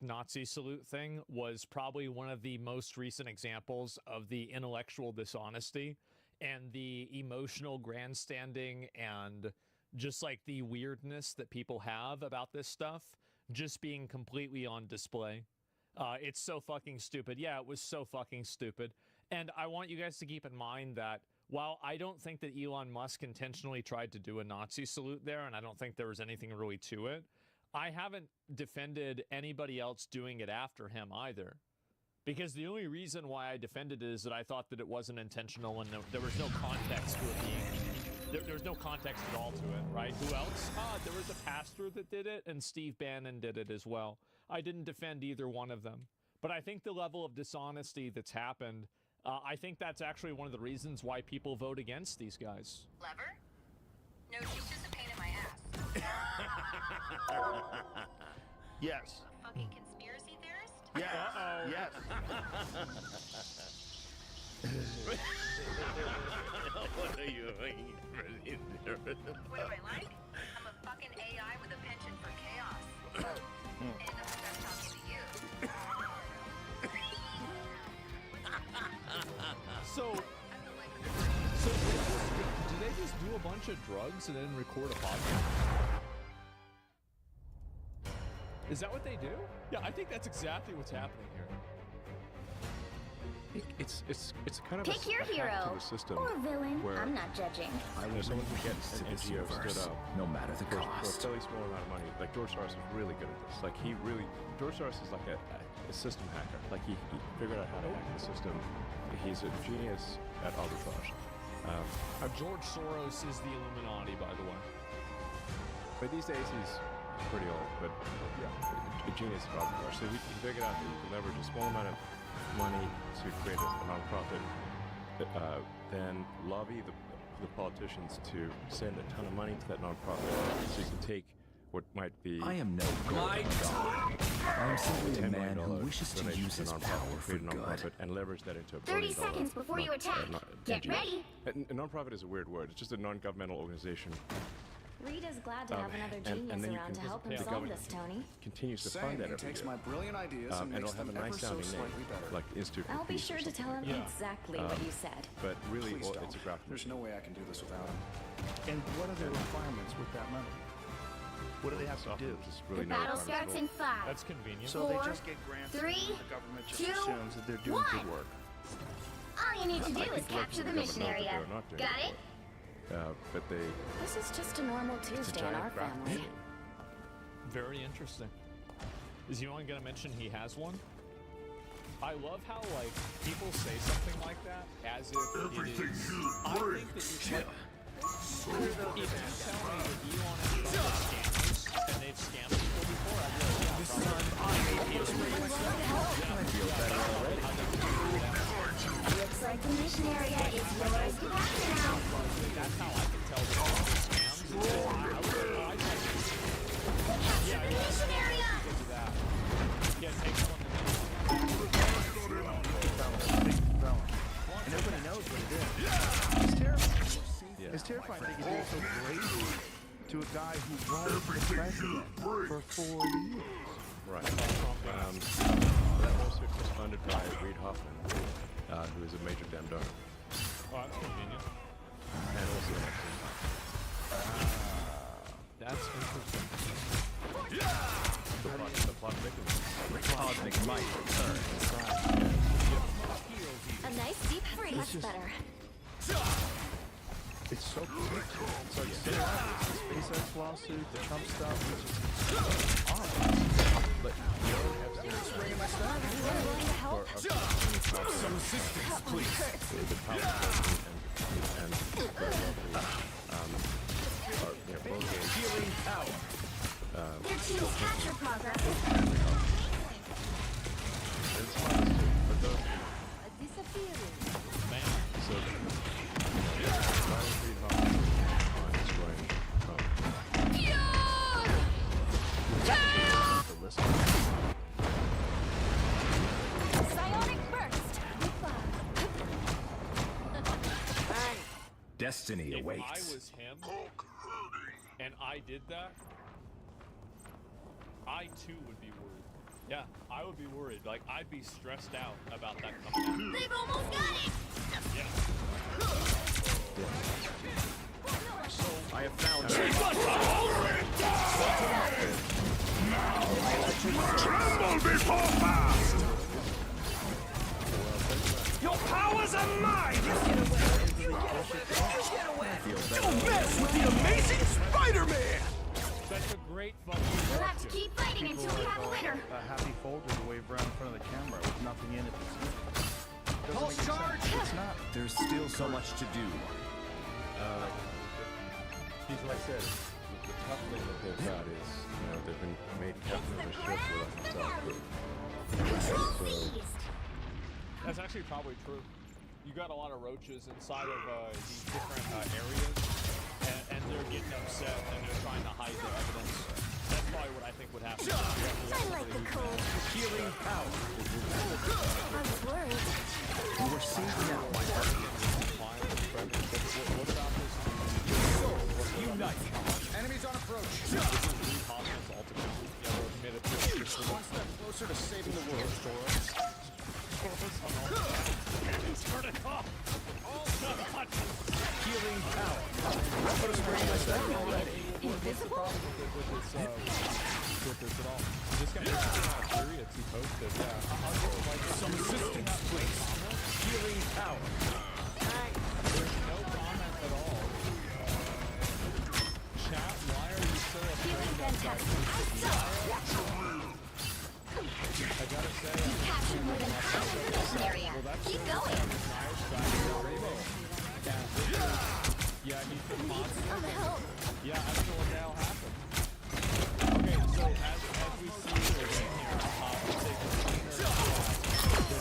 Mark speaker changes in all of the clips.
Speaker 1: Nazi salute thing was probably one of the most recent examples of the intellectual dishonesty and the emotional grandstanding and just like the weirdness that people have about this stuff just being completely on display. It's so fucking stupid. Yeah, it was so fucking stupid. And I want you guys to keep in mind that while I don't think that Elon Musk intentionally tried to do a Nazi salute there, and I don't think there was anything really to it, I haven't defended anybody else doing it after him either. Because the only reason why I defended it is that I thought that it wasn't intentional and there was no context to it being... There was no context at all to it, right? Who else? There was a pastor that did it, and Steve Bannon did it as well. I didn't defend either one of them. But I think the level of dishonesty that's happened, I think that's actually one of the reasons why people vote against these guys.
Speaker 2: Lever? No, she's just a pain in my ass.
Speaker 3: Yes.
Speaker 2: A fucking conspiracy theorist?
Speaker 3: Yes. Yes.
Speaker 4: What are you doing?
Speaker 2: What do I like? I'm a fucking AI with a penchant for chaos. And I'm talking to you.
Speaker 1: So do they just do a bunch of drugs and then record a podcast? Is that what they do? Yeah, I think that's exactly what's happening here.
Speaker 5: It's kind of
Speaker 6: Pick your
Speaker 5: a hack
Speaker 6: hero
Speaker 5: to the system
Speaker 6: or villain.
Speaker 5: where
Speaker 6: I'm not judging.
Speaker 5: I will someone who gets an NGO stood up
Speaker 7: no matter the
Speaker 5: for a
Speaker 7: cost.
Speaker 5: fairly small amount of money. Like George Soros is really good at this. Like George Soros is like a system hacker. Like he figured out how to hack the system. He's a genius at arbitrage.
Speaker 1: George Soros is the Illuminati, by the way.
Speaker 5: But these days he's pretty old, but yeah, a genius at arbitrage. So he figured out that you can leverage a small amount of money to create a non-profit, then lobby the politicians to send a ton of money to that non-profit, so you can take what might be...
Speaker 7: I am no god. I am simply a man who wishes to use his power for good.
Speaker 5: And leverage that into a
Speaker 6: 30 seconds before you attack. Get ready.
Speaker 5: A non-profit is a weird word. It's just a non-governmental organization.
Speaker 6: Rita's glad to have another
Speaker 5: and
Speaker 6: genius
Speaker 5: then you
Speaker 6: around
Speaker 5: can
Speaker 6: to help him
Speaker 5: the
Speaker 6: solve
Speaker 5: government
Speaker 6: this, Tony.
Speaker 5: Continues to fund that every
Speaker 8: takes
Speaker 5: year.
Speaker 8: my brilliant ideas and
Speaker 5: it'll
Speaker 8: makes
Speaker 5: have
Speaker 8: them
Speaker 5: a nice
Speaker 8: ever so
Speaker 5: sounding
Speaker 8: slightly
Speaker 5: name,
Speaker 8: better.
Speaker 5: like Institute for
Speaker 6: I'll be
Speaker 5: Peace
Speaker 6: sure
Speaker 5: or
Speaker 6: to tell him
Speaker 5: something.
Speaker 6: exactly what you said.
Speaker 5: But really,
Speaker 8: Please don't.
Speaker 5: it's a graphic.
Speaker 8: There's no way I can do this without him.
Speaker 3: And what are the requirements with that money? What do they have to do?
Speaker 5: Just
Speaker 6: The
Speaker 5: really no
Speaker 6: battle
Speaker 5: requirements
Speaker 6: starts
Speaker 5: at all.
Speaker 6: in 5.
Speaker 1: That's convenient.
Speaker 3: So they
Speaker 6: 4,
Speaker 3: just get grants
Speaker 6: 3,
Speaker 3: and the government just
Speaker 6: 2,
Speaker 3: assumes that they're doing
Speaker 6: 1.
Speaker 3: good work.
Speaker 6: All you need to do
Speaker 5: I
Speaker 6: is
Speaker 5: think
Speaker 6: capture the
Speaker 5: most of
Speaker 6: mission
Speaker 5: government
Speaker 6: area.
Speaker 5: know that they're not doing
Speaker 6: Got
Speaker 5: good
Speaker 6: it?
Speaker 5: work. But they...
Speaker 6: This is just a normal Tuesday in
Speaker 5: giant
Speaker 6: our
Speaker 5: graphic.
Speaker 6: family.
Speaker 1: Very interesting. Is Ewan gonna mention he has one? I love how like people say something like that as if it is. I think that you like, if you tell me that Elon and Trump are scammers and they've scammed people before, I'd be like, yeah, this time
Speaker 6: Looks like the mission area is yours to capture now.
Speaker 1: that's how I can tell that they're scams.
Speaker 6: Capture the mission area!
Speaker 1: Yeah, it takes one
Speaker 3: And nobody knows what it is. It's terrifying. It's terrifying they can do it so bravely to a guy who was the president for 4 years.
Speaker 5: Right. That lawsuit was funded by Reid Hoffman, who is a major Dem donor.
Speaker 1: Oh, that's convenient.
Speaker 5: And also an
Speaker 1: That's interesting.
Speaker 5: the plot thickens.
Speaker 7: Cosmic might return.
Speaker 6: A nice deep freeze. Much better.
Speaker 3: It's so cool. So the SpaceX lawsuit, the Trump stuff, it's just awesome.
Speaker 5: But you know,
Speaker 6: I'm going to help.
Speaker 7: Some assistance, please.
Speaker 5: the politicians and very wealthy are both
Speaker 7: Healing power.
Speaker 6: Your team's capture progress.
Speaker 5: it's fun too. But those
Speaker 6: Disappearing.
Speaker 1: Man.
Speaker 5: so Reid Hoffman on his way the list.
Speaker 6: Psionic burst.
Speaker 7: Destiny
Speaker 1: If
Speaker 7: awaits.
Speaker 1: I was him and I did that, I too would be worried. Yeah, I would be worried. Like, I'd be stressed out about that coming out.
Speaker 6: They've almost got it!
Speaker 1: Yeah.
Speaker 5: I have found
Speaker 9: Tremble before fast! Your powers are mine! Don't mess with the amazing Spider-Man!
Speaker 1: That's a great fucking
Speaker 6: We'll have to keep fighting until we have a winner.
Speaker 3: A happy folder to wave around in front of the camera with nothing in it to see.
Speaker 7: Pulse charge!
Speaker 3: It's not.
Speaker 7: There's still so much to do.
Speaker 5: He's like I said, the tough thing that they've got is, you know, they've been made captain of the ship without himself.
Speaker 6: Control Beast!
Speaker 1: That's actually probably true. You got a lot of roaches inside of these different areas, and they're getting upset and they're trying to hide their evidence. That's probably what I think would happen.
Speaker 6: I like the cold.
Speaker 7: Healing power.
Speaker 6: I was worried.
Speaker 7: We're safe now, my friend.
Speaker 1: What about this?
Speaker 7: Unite. Enemies on approach.
Speaker 1: This is Lee Hoffman's ultimate. Yeah, we're committed to it.
Speaker 7: One step closer to saving the world.
Speaker 1: Turn it off!
Speaker 7: Healing power. Put a spring in my step already.
Speaker 6: Invisible?
Speaker 1: With this at all. This guy has periods he posted. Yeah.
Speaker 7: Some assistance, please. Healing power.
Speaker 1: There's no comment at all. Chat, why are you so afraid of that? I gotta say,
Speaker 6: You captured more than half of the mission area. Keep going.
Speaker 1: yeah, he's been monster.
Speaker 6: Some help.
Speaker 1: Yeah, I don't know what the hell happened. Okay, so as we see the game here,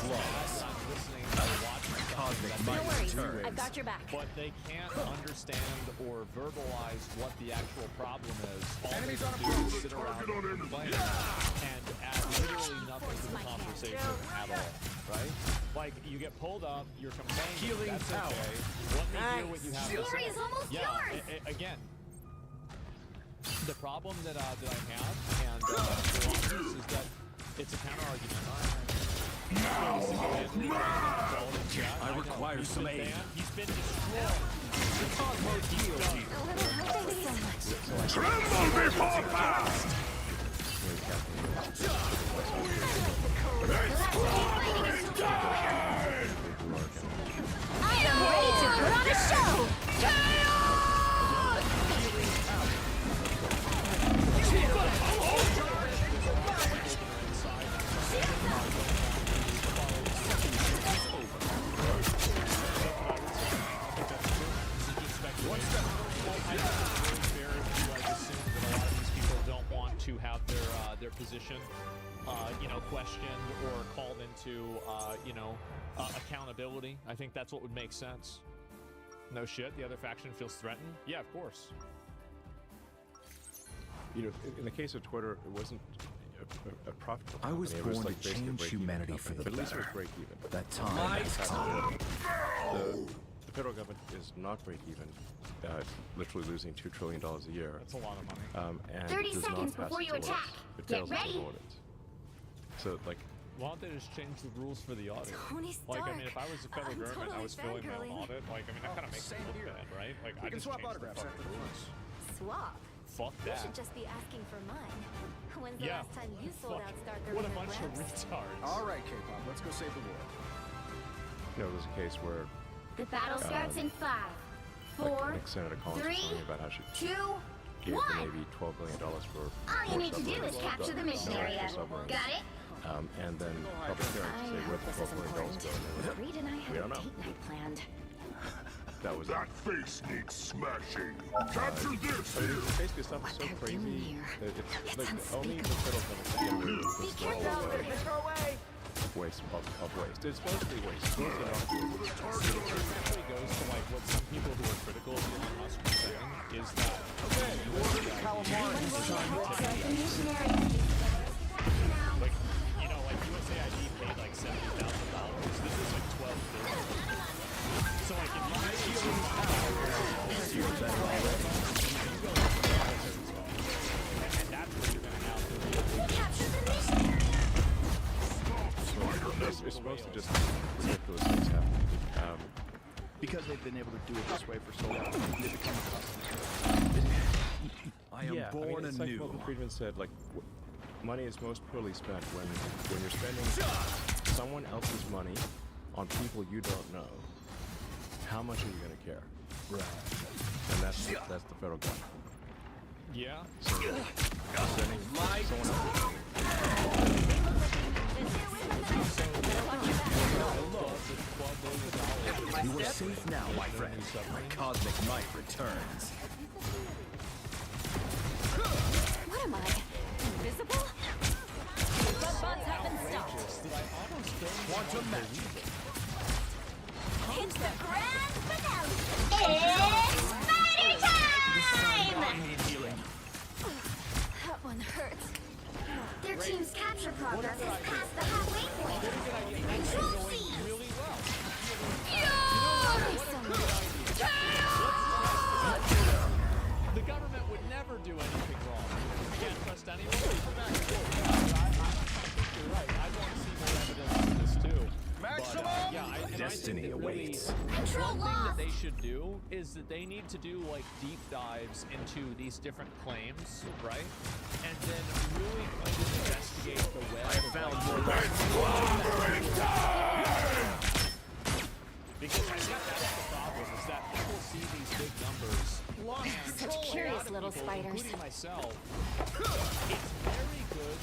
Speaker 1: not listening or watching
Speaker 7: Cosmic
Speaker 6: No
Speaker 7: might
Speaker 6: worries.
Speaker 7: return.
Speaker 6: I've got your back.
Speaker 1: but they can't understand or verbalize what the actual problem is. All they can do is sit around and complain and add literally nothing to the conversation at all, right? Like, you get pulled up, you're complaining,
Speaker 7: Healing
Speaker 1: that's
Speaker 7: power.
Speaker 1: okay. Let me hear what you have to
Speaker 6: Glory
Speaker 1: say.
Speaker 6: is almost
Speaker 1: Yeah,
Speaker 6: yours.
Speaker 1: again, the problem that I have and is that it's a counter argument.
Speaker 7: I require some aid.
Speaker 1: He's been destroyed.
Speaker 9: Tremble before fast!
Speaker 6: I am ready to put on a show!
Speaker 1: To have their position, questioned or called into, accountability. I think that's what would make sense. No shit, the other faction feels threatened? Yeah, of course.
Speaker 5: You know, in the case of Twitter, it wasn't a profit.
Speaker 7: I was
Speaker 5: company. It
Speaker 7: born to
Speaker 5: basically a
Speaker 7: change
Speaker 5: break-even
Speaker 7: humanity
Speaker 5: company,
Speaker 7: for the
Speaker 5: but at least it was
Speaker 7: better.
Speaker 5: break even.
Speaker 7: That time has come.
Speaker 5: The federal government is not break even, literally losing $2 trillion a year.
Speaker 1: That's a lot of money.
Speaker 5: And
Speaker 6: 30
Speaker 5: does
Speaker 6: seconds
Speaker 5: not pass
Speaker 6: before you
Speaker 5: its
Speaker 6: attack.
Speaker 5: audits. It
Speaker 6: Get
Speaker 5: fails its
Speaker 6: ready.
Speaker 5: audits. So, like,
Speaker 1: Why don't they just change the rules for the audit?
Speaker 6: Tony
Speaker 1: Like, I
Speaker 6: Stark.
Speaker 1: mean, if I was the federal
Speaker 6: I'm
Speaker 1: government and I
Speaker 6: totally
Speaker 1: was filling my own
Speaker 6: fangirling.
Speaker 1: audit, like, I mean, that kind of makes it look bad, right? Like, I just
Speaker 8: swap
Speaker 1: changed
Speaker 8: autographs
Speaker 1: the
Speaker 8: after
Speaker 1: fucking
Speaker 8: the
Speaker 1: rules.
Speaker 6: Swap.
Speaker 1: Fuck
Speaker 6: You
Speaker 1: that.
Speaker 6: should just be asking for mine. When's the
Speaker 1: Yeah.
Speaker 6: last time you sold
Speaker 1: Fuck.
Speaker 6: out Stark
Speaker 1: What a
Speaker 6: Arena
Speaker 1: bunch of
Speaker 6: Labs?
Speaker 1: retards.
Speaker 8: All right, K-pop, let's go save the world.
Speaker 5: you know, there's a case where
Speaker 6: The battle starts in 5,
Speaker 5: like,
Speaker 6: 4,
Speaker 5: Nick Senator Collins was
Speaker 6: 3,
Speaker 5: telling me about how she
Speaker 6: 2,
Speaker 5: gave the
Speaker 6: 1.
Speaker 5: Navy $12 billion for
Speaker 6: All you need to do is capture the mission area. Got it?
Speaker 5: And then public hearings to say where the $12 billion go. And they were
Speaker 6: Reed and I
Speaker 5: We
Speaker 6: have a
Speaker 5: don't know.
Speaker 6: date night planned.
Speaker 5: That was
Speaker 9: That face needs smashing. Capture this
Speaker 5: I mean,
Speaker 9: here.
Speaker 5: basically, stuff is so
Speaker 6: they're
Speaker 5: crazy
Speaker 6: doing here.
Speaker 5: that it's like
Speaker 6: It's
Speaker 5: only the federal government can do
Speaker 6: Be
Speaker 5: this
Speaker 6: careful.
Speaker 5: waste of waste. It's mostly waste. It's mostly not waste.
Speaker 1: It actually goes to like what some people who are critical of Elon Musk are saying is that
Speaker 6: Like the mission area.
Speaker 1: like USAID paid like $70,000. This is like $12 billion. So like if you and that's what you're gonna have to do.
Speaker 6: Capture the mission area.
Speaker 5: it's supposed to just ridiculous things happen.
Speaker 3: Because they've been able to do it this way for so long, they become accustomed to it.
Speaker 7: I am born
Speaker 5: it's like
Speaker 7: anew.
Speaker 5: Milton Friedman said, like, money is most poorly spent when you're spending someone else's money on people you don't know. How much are you going to care?
Speaker 3: Right.
Speaker 5: And that's the federal government.
Speaker 1: Yeah.
Speaker 5: So, sending someone else.
Speaker 7: You are safe now, my friend. My cosmic might returns.
Speaker 6: What am I? Invisible? Bug bugs have been stopped.
Speaker 7: Quantum magic.
Speaker 6: It's the grand finale. It's fighting time! That one hurts. Their team's capture progress is past the halfway point. Control C!
Speaker 1: Really well. The government would never do anything wrong. You can't trust anyone. I think you're right. I want to see more evidence of this too.
Speaker 9: Maximum!
Speaker 7: Destiny awaits.
Speaker 6: Control
Speaker 1: One thing that
Speaker 6: lost!
Speaker 1: they should do is that they need to do like deep dives into these different claims, right? And then really kind of investigate the web. I found because I think that's the problem is that people see these big numbers.
Speaker 6: Such curious little
Speaker 1: People,
Speaker 6: spiders.
Speaker 1: including myself. It's very good.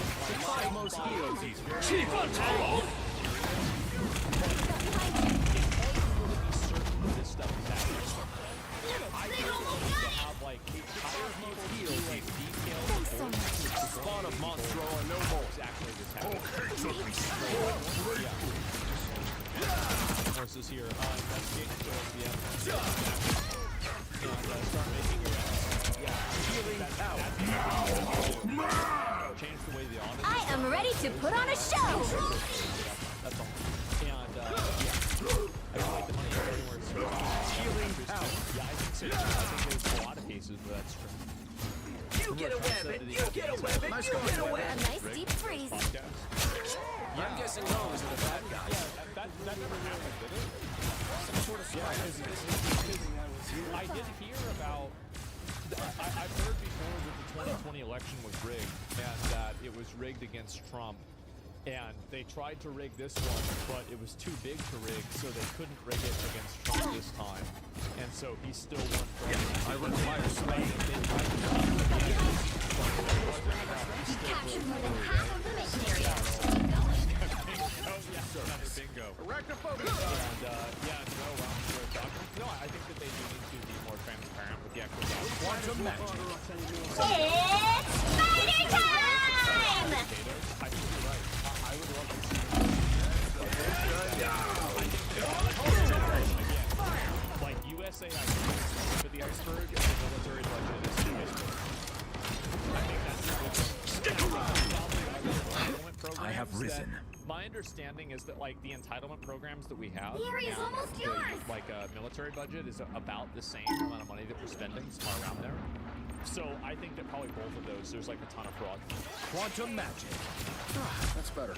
Speaker 1: Like,
Speaker 7: Most heroes eat
Speaker 9: Chief Untold!
Speaker 1: this stuff is happening. I think to have like higher people do like detailed reports.
Speaker 7: The spawn of Monstro are no more.
Speaker 1: Exactly this happening. Forces here. Investigate and show us the evidence. And start making your change the way the audit.
Speaker 6: I am ready to put on a show!
Speaker 1: That's all. And I don't like the money everywhere it's supposed to. Yeah, I think so. I think there's a lot of cases where that's true.
Speaker 9: You get a weapon! You get a weapon! You get a
Speaker 6: A
Speaker 9: weapon!
Speaker 6: nice deep freeze.
Speaker 9: I'm guessing those are the bad guys.
Speaker 1: That never really did it.
Speaker 9: Some sort of spy.
Speaker 1: I did hear about. I've heard before that the 2020 election was rigged and that it was rigged against Trump. And they tried to rig this one, but it was too big to rig, so they couldn't rig it against Trump this time. And so he still won president.
Speaker 7: I require slain.
Speaker 6: Captured more than half of the mission area.
Speaker 1: Oh yeah, bingo.
Speaker 9: Arachnophobia!
Speaker 1: And no, I think that they do need to be more transparent with the actual data.
Speaker 7: Quantum magic.
Speaker 6: It's fighting time!
Speaker 1: Potatoes. I think you're right. I would love to see. Again, like USAID for the iceberg and the military budget is the iceberg. I think that's a good thing.
Speaker 7: I have risen.
Speaker 1: My understanding is that like the entitlement programs that we have,
Speaker 6: The area's
Speaker 1: and
Speaker 6: almost
Speaker 1: the,
Speaker 6: yours.
Speaker 1: like military budget is about the same amount of money that we're spending, somewhere around there. So I think that probably both of those, there's like a ton of fraud.
Speaker 7: Quantum magic.
Speaker 8: That's better.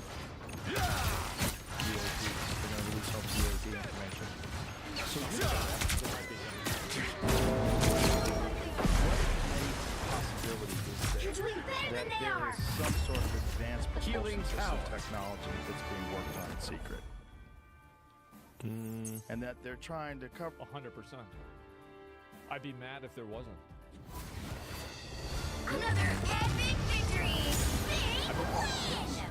Speaker 6: You're doing better than they
Speaker 3: There
Speaker 6: are!
Speaker 3: is some sort of advanced
Speaker 7: Healing
Speaker 3: propulsion
Speaker 7: power.
Speaker 3: system technology that's being worked on in secret. And that they're trying to cover.
Speaker 1: 100%. I'd be mad if there wasn't.
Speaker 6: Another epic victory! Big win!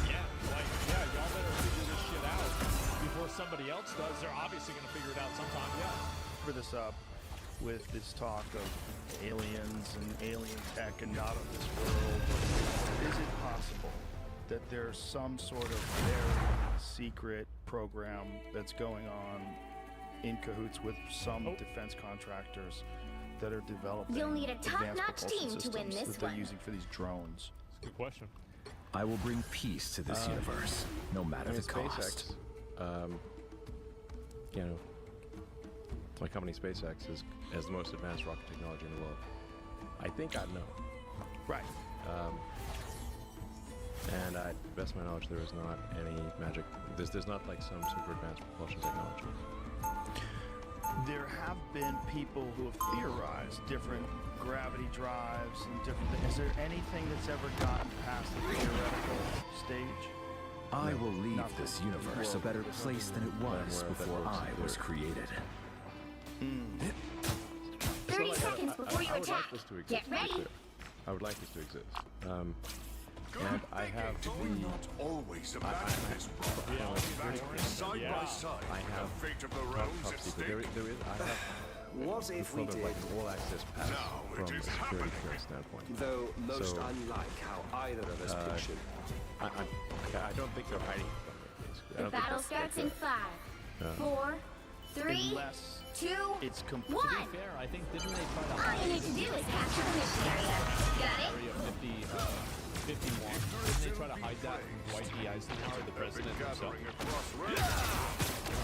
Speaker 1: Yeah, y'all better figure this shit out before somebody else does. They're obviously going to figure it out sometime. Yeah.
Speaker 3: For this up with this talk of aliens and alien tech and not of this world. Is it possible that there's some sort of very secret program that's going on in cahoots with some defense contractors that are developing
Speaker 6: You'll need a
Speaker 3: advanced
Speaker 6: top-notch
Speaker 3: propulsion
Speaker 6: team to win
Speaker 3: systems
Speaker 6: this
Speaker 3: that they're
Speaker 6: one.
Speaker 3: using for these drones?
Speaker 1: Good question.
Speaker 7: I will bring peace to this universe, no matter the cost.
Speaker 5: SpaceX, you know, my company SpaceX has the most advanced rocket technology in the world. I think I know.
Speaker 3: Right.
Speaker 5: And best of my knowledge, there is not any magic. There's not like some super advanced propulsion technology.
Speaker 3: There have been people who have theorized different gravity drives and different things. Is there anything that's ever gotten past the theoretical stage?
Speaker 7: I will leave
Speaker 3: Nothing.
Speaker 7: this universe a better place than it was before I was created.
Speaker 6: 30 seconds before you
Speaker 5: I would
Speaker 6: attack.
Speaker 5: like this to exist.
Speaker 6: Get
Speaker 5: to be
Speaker 6: ready.
Speaker 5: clear. I would like this to exist. And I have
Speaker 9: We're not always about this, brother. Side by side,
Speaker 5: I have
Speaker 9: the fate of the
Speaker 5: top
Speaker 9: realms at
Speaker 5: secret.
Speaker 9: stake.
Speaker 5: There is. I have
Speaker 8: What if we
Speaker 5: sort of
Speaker 8: did?
Speaker 5: like an all-access pass
Speaker 9: Now it
Speaker 5: from a
Speaker 9: is
Speaker 5: security
Speaker 9: happening.
Speaker 5: clearance standpoint.
Speaker 8: Though most
Speaker 5: So,
Speaker 8: unlike how either of us pictured.
Speaker 5: I don't think they're hiding from me. Basically, I
Speaker 6: The
Speaker 5: don't think
Speaker 6: battle
Speaker 5: that's
Speaker 6: starts in
Speaker 5: good.
Speaker 6: 5, 4, 3,
Speaker 3: Unless
Speaker 6: 2,
Speaker 3: it's complete.
Speaker 6: 1.
Speaker 1: Fair, I think didn't they try to
Speaker 6: All you need to do is capture the mission area. Got it?
Speaker 1: area 51? Didn't they try to hide that from Dwight D. Eisenhower, the president himself?
Speaker 9: Gathering across realms.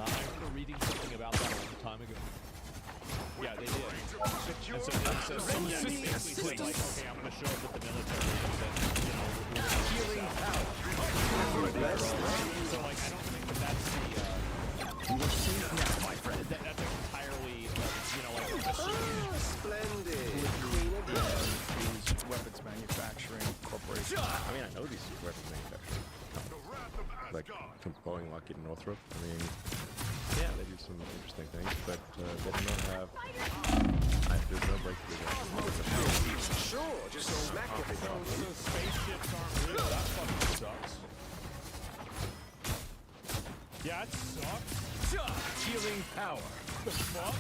Speaker 1: I remember reading something about that a long time ago. Yeah, they did. And so some basically like, okay, I'm going to show up with the military and then, you know, we're going to So, like, I don't think that that's the,
Speaker 7: You are safe now, my friend.
Speaker 1: that's entirely, you know, like, a
Speaker 8: Splendid.
Speaker 3: These weapons manufacturing corporations.
Speaker 5: I mean, I know these weapons manufacturers.
Speaker 9: The wrath of
Speaker 5: Like
Speaker 9: Asgard.
Speaker 5: from Boeing, Lockheed, and Northrop. I mean, yeah, they do some interesting things, but they do not have. There's no breakthrough there.
Speaker 8: Sure, just smack everything.
Speaker 1: So spaceships aren't real. That fucking sucks. Yeah, it sucks.
Speaker 9: Healing power.
Speaker 1: The fuck?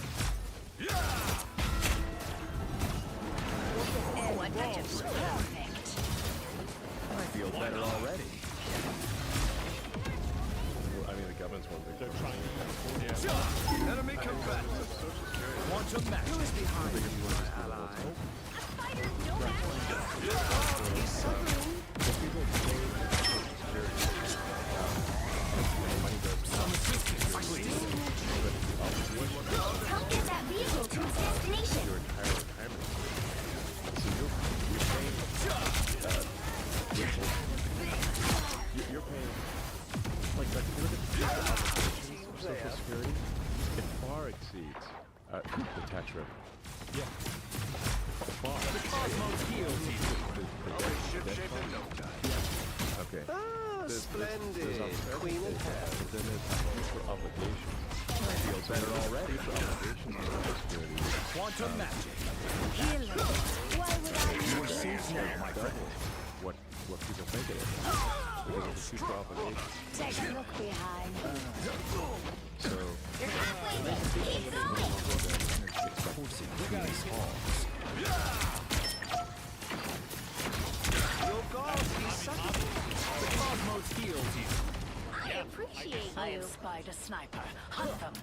Speaker 2: One touch of perfect.
Speaker 7: I feel better already.
Speaker 5: Well, I mean, the government's one big.
Speaker 1: They're trying to.
Speaker 9: Enemy combatant.
Speaker 7: Quantum match.
Speaker 8: Who is behind you, my ally?
Speaker 6: Help get that vehicle to its destination.
Speaker 5: Your entire retirement. So you're paying. Like if you look at the obligations of Social Security, it far exceeds the tax revenue.
Speaker 1: Yeah.
Speaker 5: Far. Okay.
Speaker 8: Splendid. Queen of Hell.
Speaker 5: But then there's future obligations. I feel better already. Future obligations of Social Security.
Speaker 7: Quantum magic.
Speaker 6: Why would I
Speaker 7: You are safe now, my friend.
Speaker 5: What people think it is. Because of the future obligations.
Speaker 6: take a look behind?
Speaker 5: So
Speaker 6: You're halfway there. Keep going.
Speaker 7: Coursing through these halls.
Speaker 8: Your gods be such
Speaker 7: The cosmos heals you.
Speaker 6: I appreciate
Speaker 2: I
Speaker 6: you.
Speaker 2: have spied a sniper. Hunt them.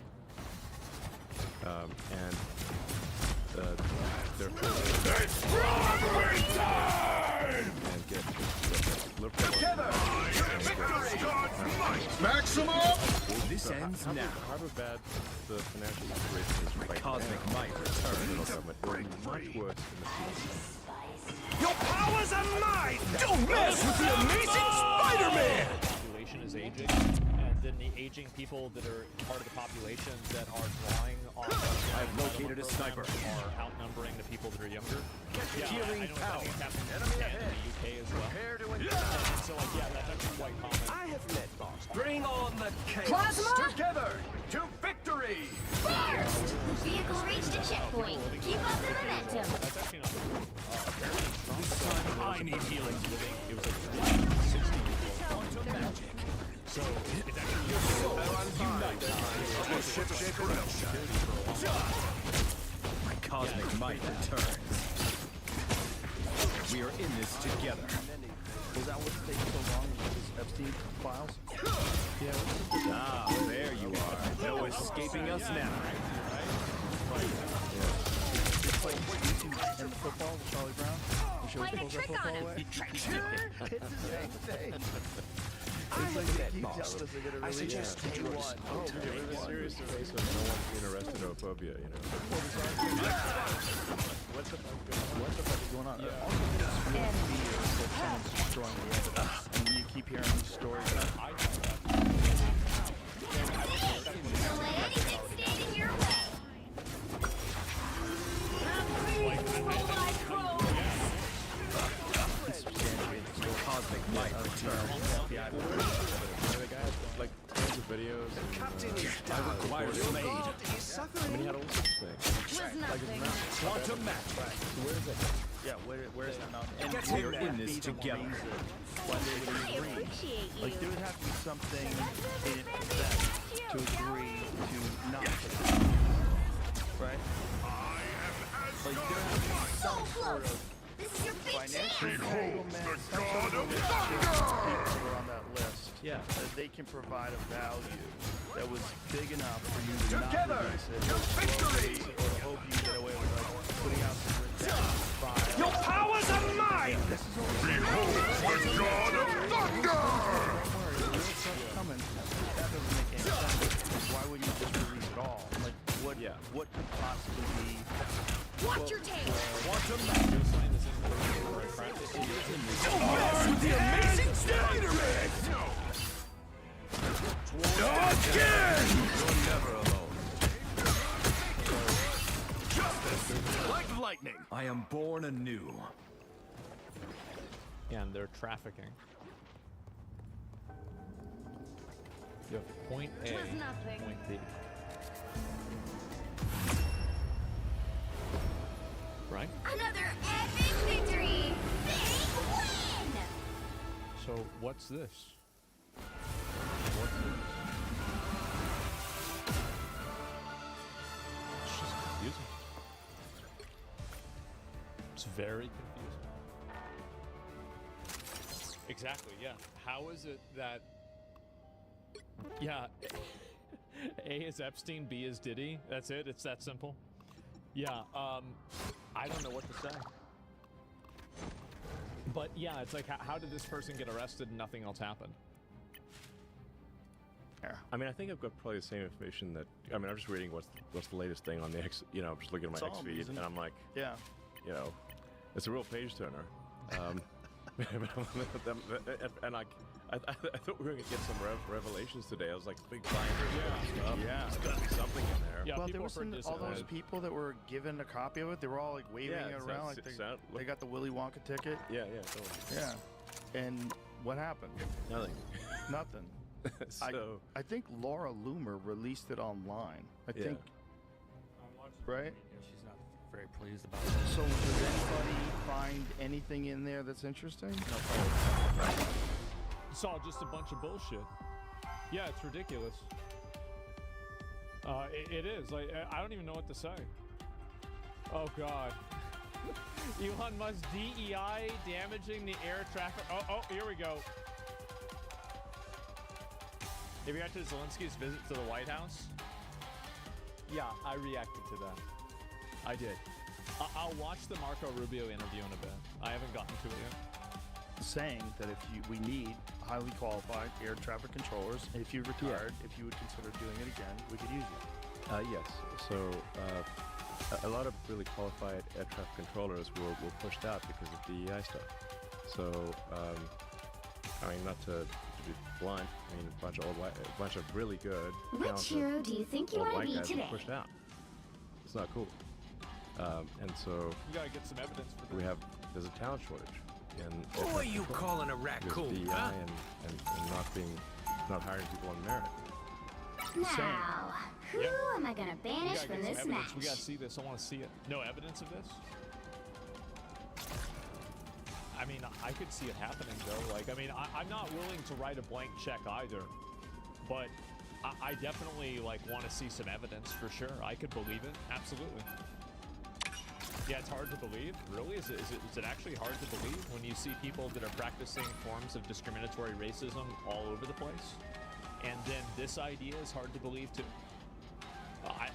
Speaker 5: and they're and get
Speaker 9: Together! Maximum!
Speaker 7: This ends now.
Speaker 5: however bad the financial situation is
Speaker 7: My
Speaker 5: right
Speaker 7: cosmic
Speaker 5: now,
Speaker 7: might
Speaker 5: the federal
Speaker 7: returns.
Speaker 5: government will be much worse in the future.
Speaker 9: Your powers are mine! Don't mess with the amazing Spider-Man!
Speaker 1: Population is aging, and then the aging people that are part of the population that are drawing on.
Speaker 7: I've located a sniper.
Speaker 1: Are outnumbering the people that are younger. Yeah,
Speaker 7: Healing
Speaker 1: I know
Speaker 7: power.
Speaker 1: it's happening in Japan and the UK as well. And so, like, yeah, that's actually quite common.
Speaker 8: I have met boss.
Speaker 9: Bring on the chaos!
Speaker 6: Plasma?
Speaker 9: Together to victory!
Speaker 6: First, vehicle reached a checkpoint. Keep up the momentum.
Speaker 1: That's actually not
Speaker 9: I need healing.
Speaker 1: it was like 60 years old. So it's actually
Speaker 7: My cosmic might returns. We are in this together.
Speaker 3: Was that what's taking so long with his Epstein files?
Speaker 7: Ah, there you are. No escaping us now.
Speaker 3: It's like what you do in the football with Charlie Brown. He shows
Speaker 2: Played a
Speaker 3: pulls that
Speaker 2: trick on
Speaker 3: football
Speaker 2: him.
Speaker 3: away. It's the same thing. It's like they keep telling us they're gonna release
Speaker 8: suggest
Speaker 3: it.
Speaker 8: you
Speaker 3: One.
Speaker 8: just
Speaker 3: Oh,
Speaker 5: Yeah,
Speaker 3: okay,
Speaker 5: but the
Speaker 3: one.
Speaker 5: serious case of no one being arrested or phobia, you know.
Speaker 3: What the fuck is going on? Also, there's real fear that someone's destroying the evidence, and you keep hearing these stories.
Speaker 6: Don't let anything stand in your way.
Speaker 7: Cosmic light returns.
Speaker 5: The guy had like tons of videos. And,
Speaker 8: Captain is
Speaker 7: I
Speaker 8: down.
Speaker 7: require
Speaker 8: Your
Speaker 7: some aid.
Speaker 8: god is
Speaker 5: I mean, he
Speaker 8: suffering.
Speaker 5: had all sorts of things.
Speaker 6: Was nothing.
Speaker 7: Quantum match.
Speaker 5: Where is that?
Speaker 3: Yeah, where's that mountain? And
Speaker 7: Get
Speaker 3: there
Speaker 7: him in
Speaker 3: would
Speaker 7: this
Speaker 3: be the
Speaker 7: together.
Speaker 3: reason why they would
Speaker 6: I
Speaker 3: agree.
Speaker 6: appreciate you.
Speaker 3: Like there would have to be something in it for them to agree to not take it. Right? Like there has to be
Speaker 6: So
Speaker 3: some sort
Speaker 6: close.
Speaker 3: of
Speaker 6: This is your big
Speaker 3: financial
Speaker 6: chance.
Speaker 3: entanglement, some sort of relationship with people that are on that list.
Speaker 5: Yeah.
Speaker 3: That they can provide a value that was big enough for you to not release it, or to hope you get away with like putting out some redacted files.
Speaker 7: Your powers are mine!
Speaker 3: This is all
Speaker 9: The god of thunder!
Speaker 3: coming. That doesn't make any sense. Why wouldn't you just release it all? Like, what could possibly be?
Speaker 6: Watch your tail.
Speaker 7: Quantum match. With the amazing Spider-Man! Again! You're never alone. Justice, like lightning. I am born anew.
Speaker 1: And they're trafficking. You have point A,
Speaker 6: Was nothing.
Speaker 1: point B. Right?
Speaker 6: Another epic victory. Big win.
Speaker 1: So what's this? It's just confusing. It's very confusing. Exactly, yeah. How is it that... Yeah. A is Epstein, B is Diddy. That's it? It's that simple? Yeah, I don't know what to say. But yeah, it's like, how did this person get arrested and nothing else happened?
Speaker 5: I mean, I think I've got probably the same information that. I mean, I'm just reading what's the latest thing on the X. You know, I'm just looking at my
Speaker 3: It's
Speaker 5: X
Speaker 3: all
Speaker 5: feed,
Speaker 3: amazing.
Speaker 5: and I'm like,
Speaker 3: Yeah.
Speaker 5: you know, it's a real page turner. And I thought we were gonna get some revelations today. I was like, big binder.
Speaker 3: Yeah.
Speaker 5: There's gotta be something in there.
Speaker 1: Yeah,
Speaker 3: Well,
Speaker 1: people
Speaker 3: there
Speaker 1: are
Speaker 3: was
Speaker 1: pretty
Speaker 3: all those
Speaker 1: disappointed.
Speaker 3: people that were given a copy of it. They were all like waving
Speaker 5: Yeah,
Speaker 3: it
Speaker 5: it
Speaker 3: around
Speaker 5: sounds-
Speaker 3: like they got the Willy Wonka ticket.
Speaker 5: Yeah, totally.
Speaker 3: Yeah. And what happened?
Speaker 5: Nothing.
Speaker 3: Nothing.
Speaker 5: So
Speaker 3: I think Laura Loomer released it online. I
Speaker 5: Yeah.
Speaker 3: think. Right?
Speaker 8: She's not very pleased about it.
Speaker 3: So does anybody find anything in there that's interesting?
Speaker 1: It's all just a bunch of bullshit. Yeah, it's ridiculous. It is. Like, I don't even know what to say. Oh God. Elon Musk DEI damaging the air traffic. Oh, here we go. Have you reacted to Zelensky's visit to the White House? Yeah, I reacted to that. I did. I'll watch the Marco Rubio interview in a bit. I haven't gotten to it yet.
Speaker 3: Saying that we need highly qualified air traffic controllers. If you're retired, if you would consider doing it again, we could use you.
Speaker 5: yes. So a lot of really qualified air traffic controllers were pushed out because of DEI stuff. So I mean, not to be blunt, I mean, a bunch of really good,
Speaker 6: Which
Speaker 5: talented
Speaker 6: hero do you think you
Speaker 5: old
Speaker 6: want to
Speaker 5: white
Speaker 6: be
Speaker 5: guys were
Speaker 6: today?
Speaker 5: pushed out. It's not cool. And so
Speaker 1: You gotta get some evidence for this.
Speaker 5: there's a talent shortage. And
Speaker 7: Who are you calling a raccoon,
Speaker 5: DEI
Speaker 7: huh?
Speaker 5: and not hiring people on merit.
Speaker 6: Now, who am I gonna
Speaker 1: We
Speaker 6: banish
Speaker 1: gotta
Speaker 6: from
Speaker 1: get
Speaker 6: this
Speaker 1: some evidence. We
Speaker 6: match?
Speaker 1: gotta see this. I want to see it. No evidence of this? I mean, I could see it happening, though. Like, I mean, I'm not willing to write a blank check either, but I definitely, like, want to see some evidence for sure. I could believe it. Absolutely. Yeah, it's hard to believe. Really? Is it actually hard to believe when you see people that are practicing forms of discriminatory racism all over the place? And then this idea is hard to believe, too?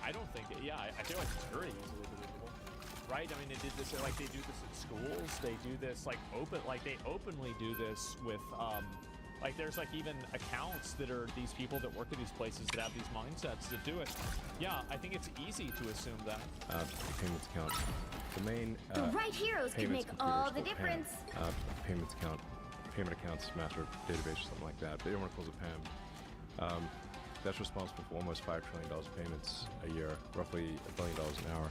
Speaker 1: I don't think it. Yeah, I feel like it's very easily believable, right? I mean, they did this. Like they do this at schools. They do this like they openly do this with like there's like even accounts that are these people that work at these places that have these mindsets that do it. Yeah, I think it's easy to assume that.
Speaker 5: Payments account. The main
Speaker 6: The right heroes can
Speaker 5: payments
Speaker 6: make all the
Speaker 5: computers called
Speaker 6: difference.
Speaker 5: Payments account. payment accounts master database or something like that. But everyone calls it PAM. That's responsible for almost $5 trillion of payments a year, roughly $1 billion an hour.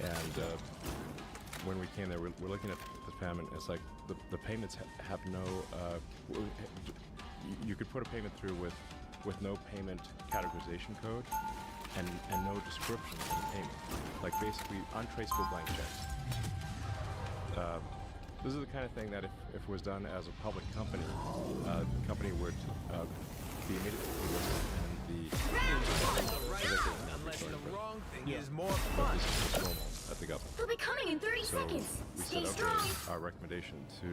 Speaker 5: And when we came there, we're looking at the PAM, and it's like the payments have no. You could put a payment through with no payment categorization code and no description of the payment, like basically untraceable blank checks. This is the kind of thing that if it was done as a public company, the company would be immediately listed and the
Speaker 7: Unless the wrong thing is more
Speaker 5: but
Speaker 7: fun.
Speaker 5: this is just normal at the government.
Speaker 6: They'll be coming in 30
Speaker 5: So
Speaker 6: seconds.
Speaker 5: we
Speaker 6: Stay
Speaker 5: set
Speaker 6: strong.
Speaker 5: up our recommendation to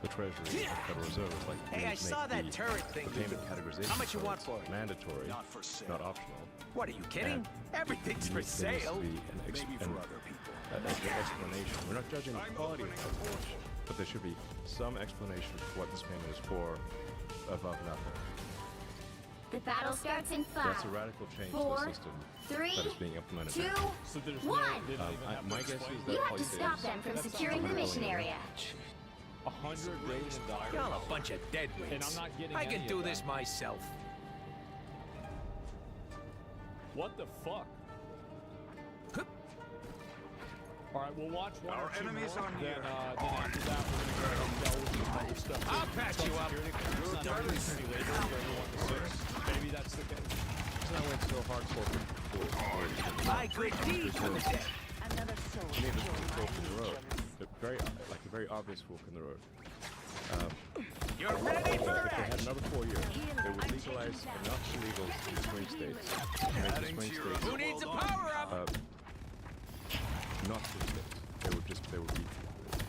Speaker 5: the Treasury and Federal Reserve. It's like we
Speaker 7: Hey, I
Speaker 5: need to
Speaker 7: saw
Speaker 5: make
Speaker 7: that
Speaker 5: the
Speaker 7: turret thing.
Speaker 5: payment categorization
Speaker 7: How much you want
Speaker 5: codes
Speaker 7: for it?
Speaker 5: mandatory,
Speaker 9: Not for sale.
Speaker 5: not optional.
Speaker 7: What, are you kidding?
Speaker 5: And
Speaker 7: Everything's for
Speaker 5: there needs to
Speaker 7: sale.
Speaker 5: be an
Speaker 9: Maybe for other people.
Speaker 5: explanation. We're not judging the quality of the explanation, but there should be some explanation for what this payment is for above nothing.
Speaker 6: The battle starts in 5,
Speaker 5: That's a radical change to
Speaker 6: 4,
Speaker 5: the system
Speaker 6: 3,
Speaker 5: that is being implemented
Speaker 6: 2,
Speaker 5: now.
Speaker 1: So there's
Speaker 6: One.
Speaker 1: they don't even have to
Speaker 5: My guess
Speaker 1: explain
Speaker 5: is
Speaker 1: it.
Speaker 6: You
Speaker 5: that
Speaker 6: have to stop them from securing the mission area.
Speaker 1: $100 billion.
Speaker 7: Y'all a bunch of deadweights.
Speaker 1: And I'm not getting
Speaker 7: I
Speaker 1: any
Speaker 7: can
Speaker 1: of
Speaker 7: do
Speaker 1: that.
Speaker 7: this myself.
Speaker 1: What the fuck? All right, we'll watch one
Speaker 9: Our
Speaker 1: or two
Speaker 9: enemies
Speaker 1: more,
Speaker 9: are
Speaker 1: then,
Speaker 9: near.
Speaker 1: then after that, we're gonna go ahead and delve into some other stuff. too.
Speaker 7: I'll patch you up.
Speaker 1: Security clearance, not every simulator where you want the 6. Maybe that's the case.
Speaker 5: I went so hardcore for
Speaker 7: My good deed for the day.
Speaker 2: Another soul.
Speaker 5: me, this was a fork in the road. A very obvious fork in the road.
Speaker 7: You're ready for
Speaker 5: If they had
Speaker 7: action.
Speaker 5: another 4 years, they would legalize enough illegals in swing states to make the swing states
Speaker 7: Who needs a power up?
Speaker 5: not blue states. They would be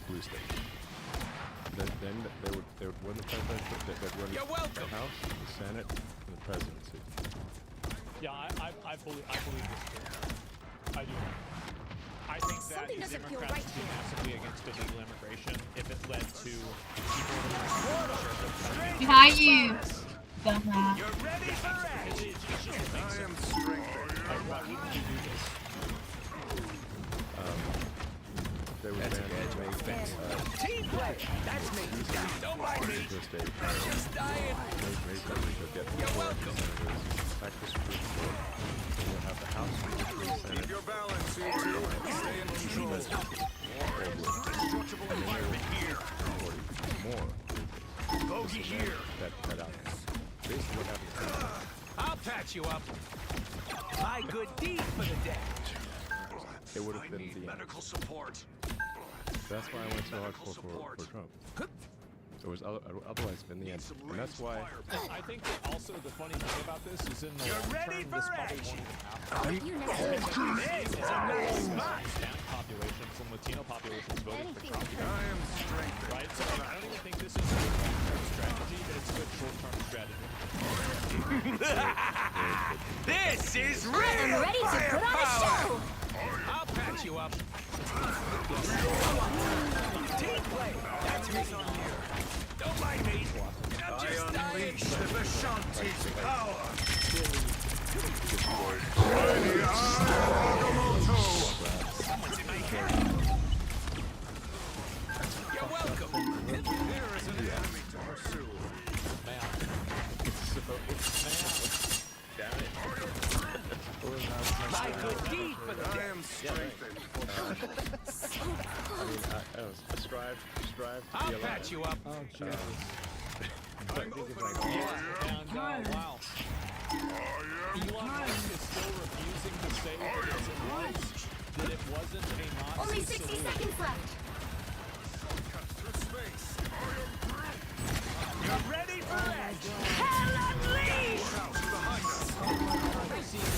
Speaker 5: blue states. Then they would win the presidential. They'd win
Speaker 7: You're welcome.
Speaker 5: the House, the Senate, and the presidency.
Speaker 1: Yeah, I believe this. I do. I think that
Speaker 6: Something
Speaker 1: the
Speaker 6: doesn't feel
Speaker 1: Democrats
Speaker 6: right
Speaker 1: would be
Speaker 6: here.
Speaker 1: massively against illegal immigration if it led to people
Speaker 10: Behind you. Dumbass.
Speaker 7: You're ready for action.
Speaker 9: I am strengthened.
Speaker 1: why wouldn't you do this?
Speaker 5: They would ban
Speaker 7: Team play. That's me. Don't mind me.
Speaker 5: to a state.
Speaker 7: Just dying.
Speaker 5: Raise leverage to get
Speaker 7: You're
Speaker 5: more
Speaker 7: welcome.
Speaker 5: senators, back to Supreme Court. And you'll have the House and the Senate.
Speaker 9: Keep your balance, you two. Stay in control. Destructible environment here.
Speaker 5: More
Speaker 9: Bogey here.
Speaker 5: that out. Basically what happens
Speaker 7: I'll patch you up. My good deed for the day.
Speaker 5: it would
Speaker 9: I
Speaker 5: have been
Speaker 9: need
Speaker 5: the end.
Speaker 9: medical support.
Speaker 5: That's why I went so
Speaker 9: medical
Speaker 5: hardcore
Speaker 9: support.
Speaker 5: for Trump. It was otherwise been the end.
Speaker 9: Some
Speaker 5: And that's why
Speaker 1: I think that also the funny thing about this is in the
Speaker 7: You're
Speaker 1: long
Speaker 7: ready
Speaker 1: term,
Speaker 7: for
Speaker 1: this probably
Speaker 7: action.
Speaker 1: won't even happen.
Speaker 6: You next week.
Speaker 7: This is a nice spot.
Speaker 1: Hispanic populations and Latino populations voting for Trump.
Speaker 9: I am strengthened.
Speaker 1: Right? So like, I don't even think this is a good long-term strategy, but it's a good short-term strategy.
Speaker 7: This is
Speaker 6: I'm
Speaker 7: real
Speaker 6: ready to put on a
Speaker 7: firepower.
Speaker 6: show.
Speaker 7: I'll patch you up. Team play. That's me. Don't mind me. I'm
Speaker 9: I
Speaker 7: just dying.
Speaker 9: unleash the Vishanti's power.
Speaker 7: Someone's in my head. You're welcome.
Speaker 9: There is an enemy to pursue.
Speaker 7: My good deed for the
Speaker 9: I
Speaker 7: day.
Speaker 9: am strengthened.
Speaker 5: strive to
Speaker 7: I'll
Speaker 5: be alive.
Speaker 7: patch you up.
Speaker 1: Oh, Jesus.
Speaker 9: I'm opening
Speaker 1: And, wow. Elon Musk is still refusing to say that it wasn't a Nazi
Speaker 6: Only 60
Speaker 1: salute.
Speaker 6: seconds left.
Speaker 9: through space.
Speaker 7: You're ready for action. Hell unleashed.
Speaker 9: House behind us.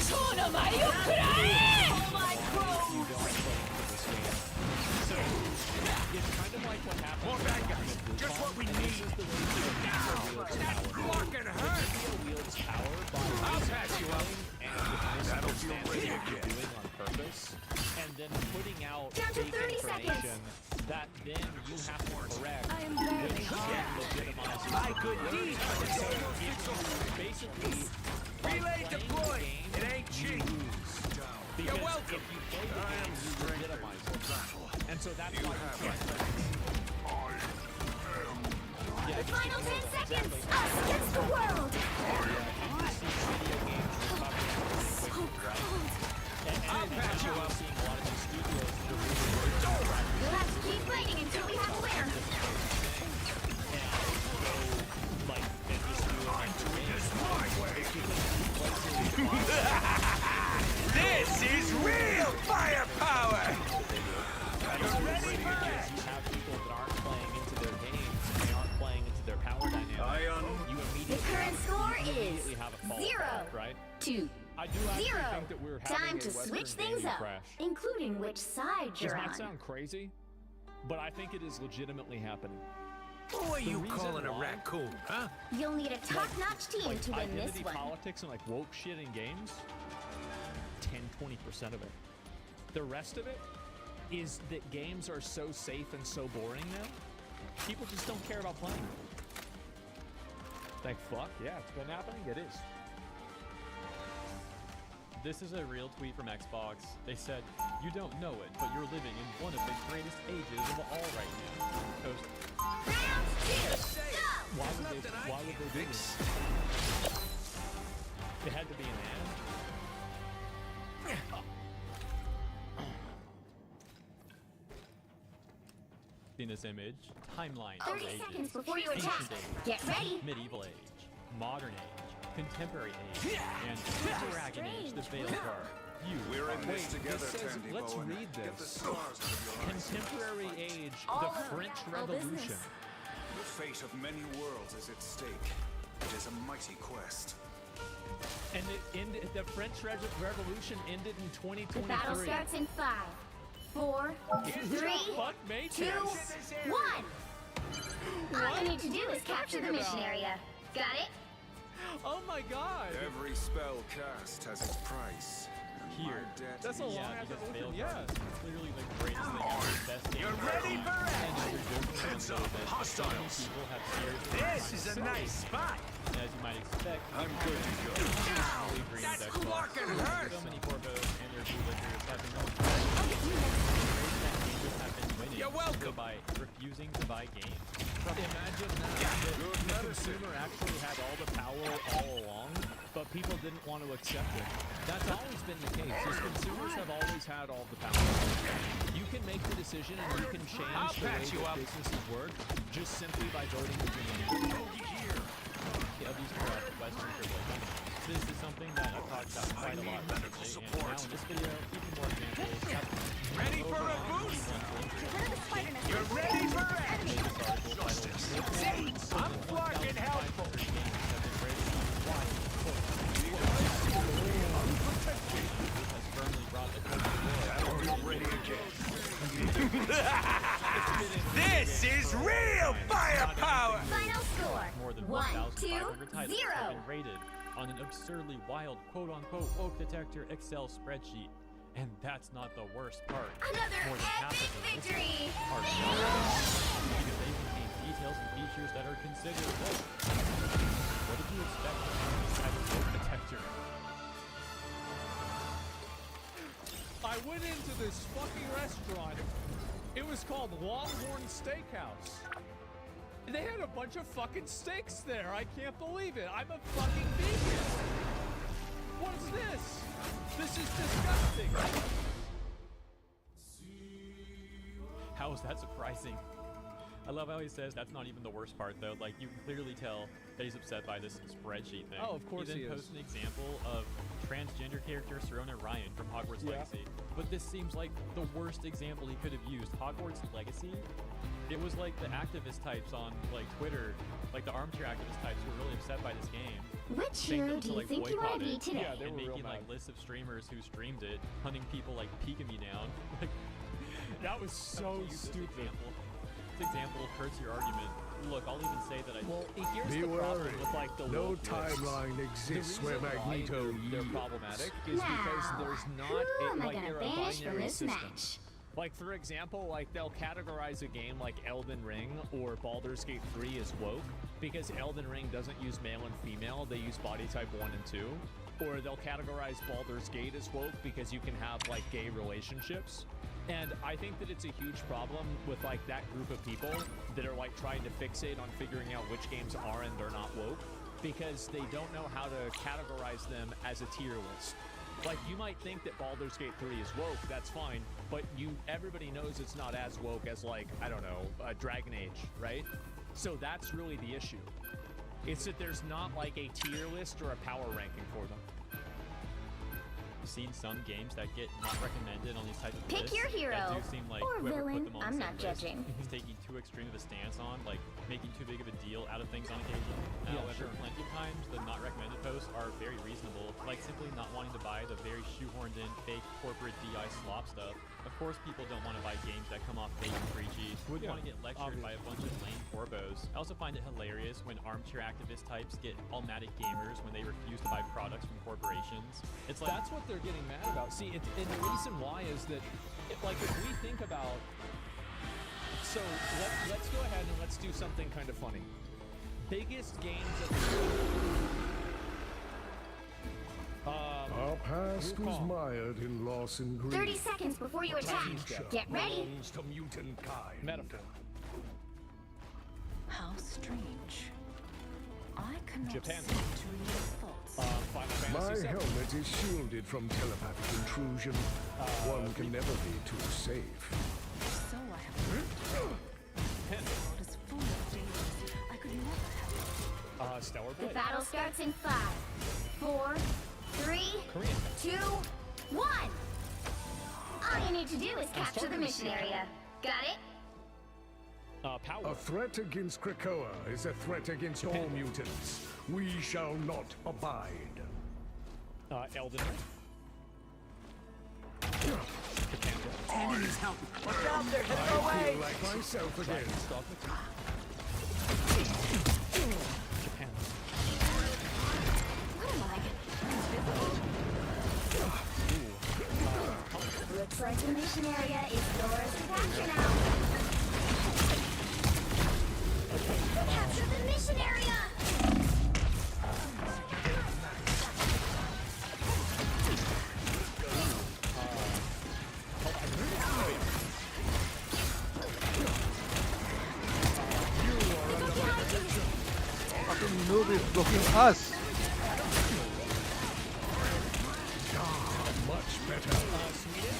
Speaker 6: Sono Mario Cry! Oh my crow!
Speaker 1: So, it's kind of like what happened.
Speaker 7: More bad guys. Just what we need. Now. That fucking hurt.
Speaker 1: Wields power by
Speaker 7: I'll patch you up.
Speaker 1: and that'll feel ready again. Doing on purpose, and then putting out
Speaker 6: Down to
Speaker 1: fake
Speaker 6: 30 seconds.
Speaker 1: information that then you have to correct,
Speaker 6: I am very
Speaker 1: which then legitimizes
Speaker 7: My good deed for the day.
Speaker 1: basically
Speaker 7: Relay deployed. It ain't cheap.
Speaker 1: because
Speaker 7: You're welcome.
Speaker 1: if you play the game, you legitimize it. And so that's why you can't let
Speaker 6: The final 10 seconds! Us against the world! So cold.
Speaker 1: I'll patch you up. Seeing a lot of these studios that are really
Speaker 6: We'll have to keep fighting until we have a winner.
Speaker 9: This is real firepower!
Speaker 1: You have people that aren't playing into their games, and they aren't playing into their power dynamic. You
Speaker 6: The
Speaker 1: immediately
Speaker 6: current score is
Speaker 1: have a fall
Speaker 6: 0
Speaker 1: back, right?
Speaker 6: 2
Speaker 1: I do actually
Speaker 6: 0.
Speaker 1: think that we're having
Speaker 6: Time
Speaker 1: a
Speaker 6: to
Speaker 1: Western
Speaker 6: switch things
Speaker 1: gaming
Speaker 6: up,
Speaker 1: crash.
Speaker 6: including which side
Speaker 1: Does
Speaker 6: you're
Speaker 1: not
Speaker 6: on.
Speaker 1: sound crazy, but I think it is legitimately happening.
Speaker 9: Who are you
Speaker 1: reason
Speaker 9: calling a
Speaker 1: why-
Speaker 9: raccoon, huh?
Speaker 6: You'll need a top-notch team to win this
Speaker 1: Identity
Speaker 6: one.
Speaker 1: politics and like woke shit in games, 10-20% of it. The rest of it is that games are so safe and so boring now, people just don't care about playing. Like, fuck, yeah, it's been happening, it is.
Speaker 8: This is a real tweet from Xbox. They said, "You don't know it, but you're living in one of the greatest ages of all right now." Post.
Speaker 6: Round 2, go!
Speaker 1: Why would they do this? It had to be an ad.
Speaker 8: In this image, timeline
Speaker 6: 30
Speaker 8: of
Speaker 6: seconds
Speaker 8: ages.
Speaker 6: before you attack.
Speaker 8: Ancient age,
Speaker 6: Get ready.
Speaker 8: medieval age, modern age, contemporary age, and dragon age, the veiled guard. You
Speaker 9: We're in
Speaker 1: Wait,
Speaker 9: this together,
Speaker 1: this says,
Speaker 9: Tandy
Speaker 1: let's
Speaker 9: Bowen.
Speaker 1: read
Speaker 9: Get the
Speaker 1: this.
Speaker 9: stars out of your eyes.
Speaker 1: Contemporary age,
Speaker 6: All
Speaker 1: the
Speaker 6: up,
Speaker 1: French
Speaker 6: all
Speaker 1: Revolution.
Speaker 6: business.
Speaker 9: The fate of many worlds is at stake. It is a mighty quest.
Speaker 1: And the French Revolution ended in
Speaker 6: The
Speaker 1: 2023.
Speaker 6: battle starts in 5, 4, 3,
Speaker 1: Fuck
Speaker 6: 2,
Speaker 1: Matrix.
Speaker 6: 1. All you need to do is capture the mission area. Got it?
Speaker 1: Oh my god.
Speaker 9: Every spell cast has its price. And
Speaker 8: Here.
Speaker 9: my debt
Speaker 1: That's a
Speaker 9: is-
Speaker 1: long
Speaker 8: Yeah,
Speaker 1: ass
Speaker 8: because
Speaker 1: open,
Speaker 8: veiled
Speaker 1: yeah.
Speaker 8: guard is clearly the greatest thing ever. The best thing ever.
Speaker 9: ready for
Speaker 8: And
Speaker 9: Heads up, hostiles.
Speaker 8: People have serious
Speaker 9: This is a nice spot.
Speaker 8: And as you might expect,
Speaker 9: I'm good to go.
Speaker 8: totally agree with Xbox.
Speaker 9: fucking hurt.
Speaker 8: So many corpos and their bootlickers have been going have been winning.
Speaker 9: You're welcome.
Speaker 8: By refusing to buy games.
Speaker 1: Imagine that the consumer actually had all the power all along, but people didn't want to accept it. That's always been the case. Is consumers have always had all the power. You can make the decision and you can change the way that businesses work just simply by voting with your money.
Speaker 8: Of these Western privilege. This is something that I've talked about quite a lot recently, and now in this video, even more examples.
Speaker 9: Ready for a boost? You're ready for action. I'm fucking helpful. This is real firepower.
Speaker 6: Final score.
Speaker 8: More than
Speaker 6: 1, 2,
Speaker 8: 1,500 titles
Speaker 6: 0.
Speaker 8: have been rated on an absurdly wild quote-unquote woke detector Excel spreadsheet. And that's not the worst part.
Speaker 6: Another
Speaker 8: More than half
Speaker 6: epic
Speaker 8: of them
Speaker 6: victory.
Speaker 8: are because they contain details and features that are considered woke. What did you expect from this type of woke detector?
Speaker 1: I went into this fucking restaurant. It was called Longhorn Steakhouse. They had a bunch of fucking steaks there. I can't believe it. I'm a fucking vegan. What is this? This is disgusting.
Speaker 8: How is that surprising? I love how he says that's not even the worst part, though. Like, you can clearly tell that he's upset by this spreadsheet thing.
Speaker 1: Oh, of course
Speaker 8: he
Speaker 1: he
Speaker 8: then
Speaker 1: is.
Speaker 8: posts an example of transgender character Serona Ryan from Hogwarts
Speaker 1: Yeah.
Speaker 8: Legacy. But this seems like the worst example he could have used. Hogwarts Legacy? It was like the activist types on, like, Twitter, like the armchair activist types who were really upset by this game.
Speaker 6: Which
Speaker 8: saying
Speaker 6: hero
Speaker 8: them
Speaker 6: do
Speaker 8: to,
Speaker 6: you
Speaker 8: like,
Speaker 6: think you want
Speaker 8: boycott
Speaker 6: to be
Speaker 8: it.
Speaker 6: today?
Speaker 1: Yeah, they
Speaker 8: And
Speaker 1: were real
Speaker 8: making, like,
Speaker 1: mad.
Speaker 8: lists of streamers who streamed it, hunting people like Pika-Me down. Like,
Speaker 1: That was so
Speaker 8: use this
Speaker 1: stupid.
Speaker 8: This example hurts your argument. Look, I'll even say that I.
Speaker 1: Well, here's the problem with like the
Speaker 3: No
Speaker 1: woke lists.
Speaker 3: timeline
Speaker 1: The
Speaker 3: exists
Speaker 1: reason
Speaker 3: where
Speaker 1: why
Speaker 3: Magneto
Speaker 1: they're problematic is because
Speaker 6: Now,
Speaker 1: there's not
Speaker 6: who am I
Speaker 1: like
Speaker 6: gonna
Speaker 1: they're a
Speaker 6: banish from
Speaker 1: binary
Speaker 6: this
Speaker 1: system.
Speaker 6: match?
Speaker 1: Like for example, like they'll categorize a game like Elden Ring or Baldur's Gate 3 as woke because Elden Ring doesn't use male and female; they use body type 1 and 2. Or they'll categorize Baldur's Gate as woke because you can have like gay relationships. And I think that it's a huge problem with like that group of people that are like trying to fixate on figuring out which games are and are not woke, because they don't know how to categorize them as a tier list. Like, you might think that Baldur's Gate 3 is woke, that's fine, but everybody knows it's not as woke as, like, I don't know, Dragon Age, right? So that's really the issue. It's that there's not like a tier list or a power ranking for them.
Speaker 8: I've seen some games that get not recommended on these types of
Speaker 6: Pick
Speaker 8: lists
Speaker 6: your hero
Speaker 8: that do seem like
Speaker 6: or
Speaker 8: whoever
Speaker 6: villain.
Speaker 8: put them on
Speaker 6: I'm
Speaker 8: the
Speaker 6: not
Speaker 8: same list
Speaker 6: judging.
Speaker 8: is taking too extreme of a stance on, like making too big of a deal out of things on occasion.
Speaker 1: Yeah,
Speaker 8: However,
Speaker 1: sure.
Speaker 8: plenty of times the not recommended posts are very reasonable, like simply not wanting to buy the very shoehorned in fake corporate DI slop stuff. Of course, people don't want to buy games that come off fake and preachy. Wouldn't want to get lectured by a bunch of lame corbos. I also find it hilarious when armchair activist types get all mad at gamers when they refuse to buy products from corporations. It's like
Speaker 1: That's what they're getting mad about. See, and the reason why is that, like, if we think about... So, let's go ahead and let's do something kind of funny. Biggest games of the
Speaker 11: Our past was mired in loss and grief.
Speaker 6: 30 seconds before you attack. Get ready.
Speaker 11: Belongs to mutant kind.
Speaker 1: Metaphor.
Speaker 12: How strange. I cannot
Speaker 1: Japan.
Speaker 12: see through your thoughts.
Speaker 1: Final
Speaker 11: My
Speaker 1: Fantasy VII.
Speaker 11: helmet is shielded from telepathic intrusion. One can never be too safe.
Speaker 12: So I have heard. The world is full of dangers. I could never have.
Speaker 1: Stellar
Speaker 6: The
Speaker 1: Blade.
Speaker 6: battle starts in 5, 4, 3,
Speaker 1: Korean.
Speaker 6: 2, 1. All you need to do is capture the mission area. Got it?
Speaker 1: Power.
Speaker 11: A threat against Krakoa is a threat against all mutants. We shall not abide.
Speaker 1: Elden Ring.
Speaker 9: Enemies help.
Speaker 11: I feel like myself again.
Speaker 1: Japan.
Speaker 6: What am I? Looks like the mission area is yours to capture now. Capture the mission area!
Speaker 13: Fucking noob is blocking us.
Speaker 11: Much better.
Speaker 1: Sweden.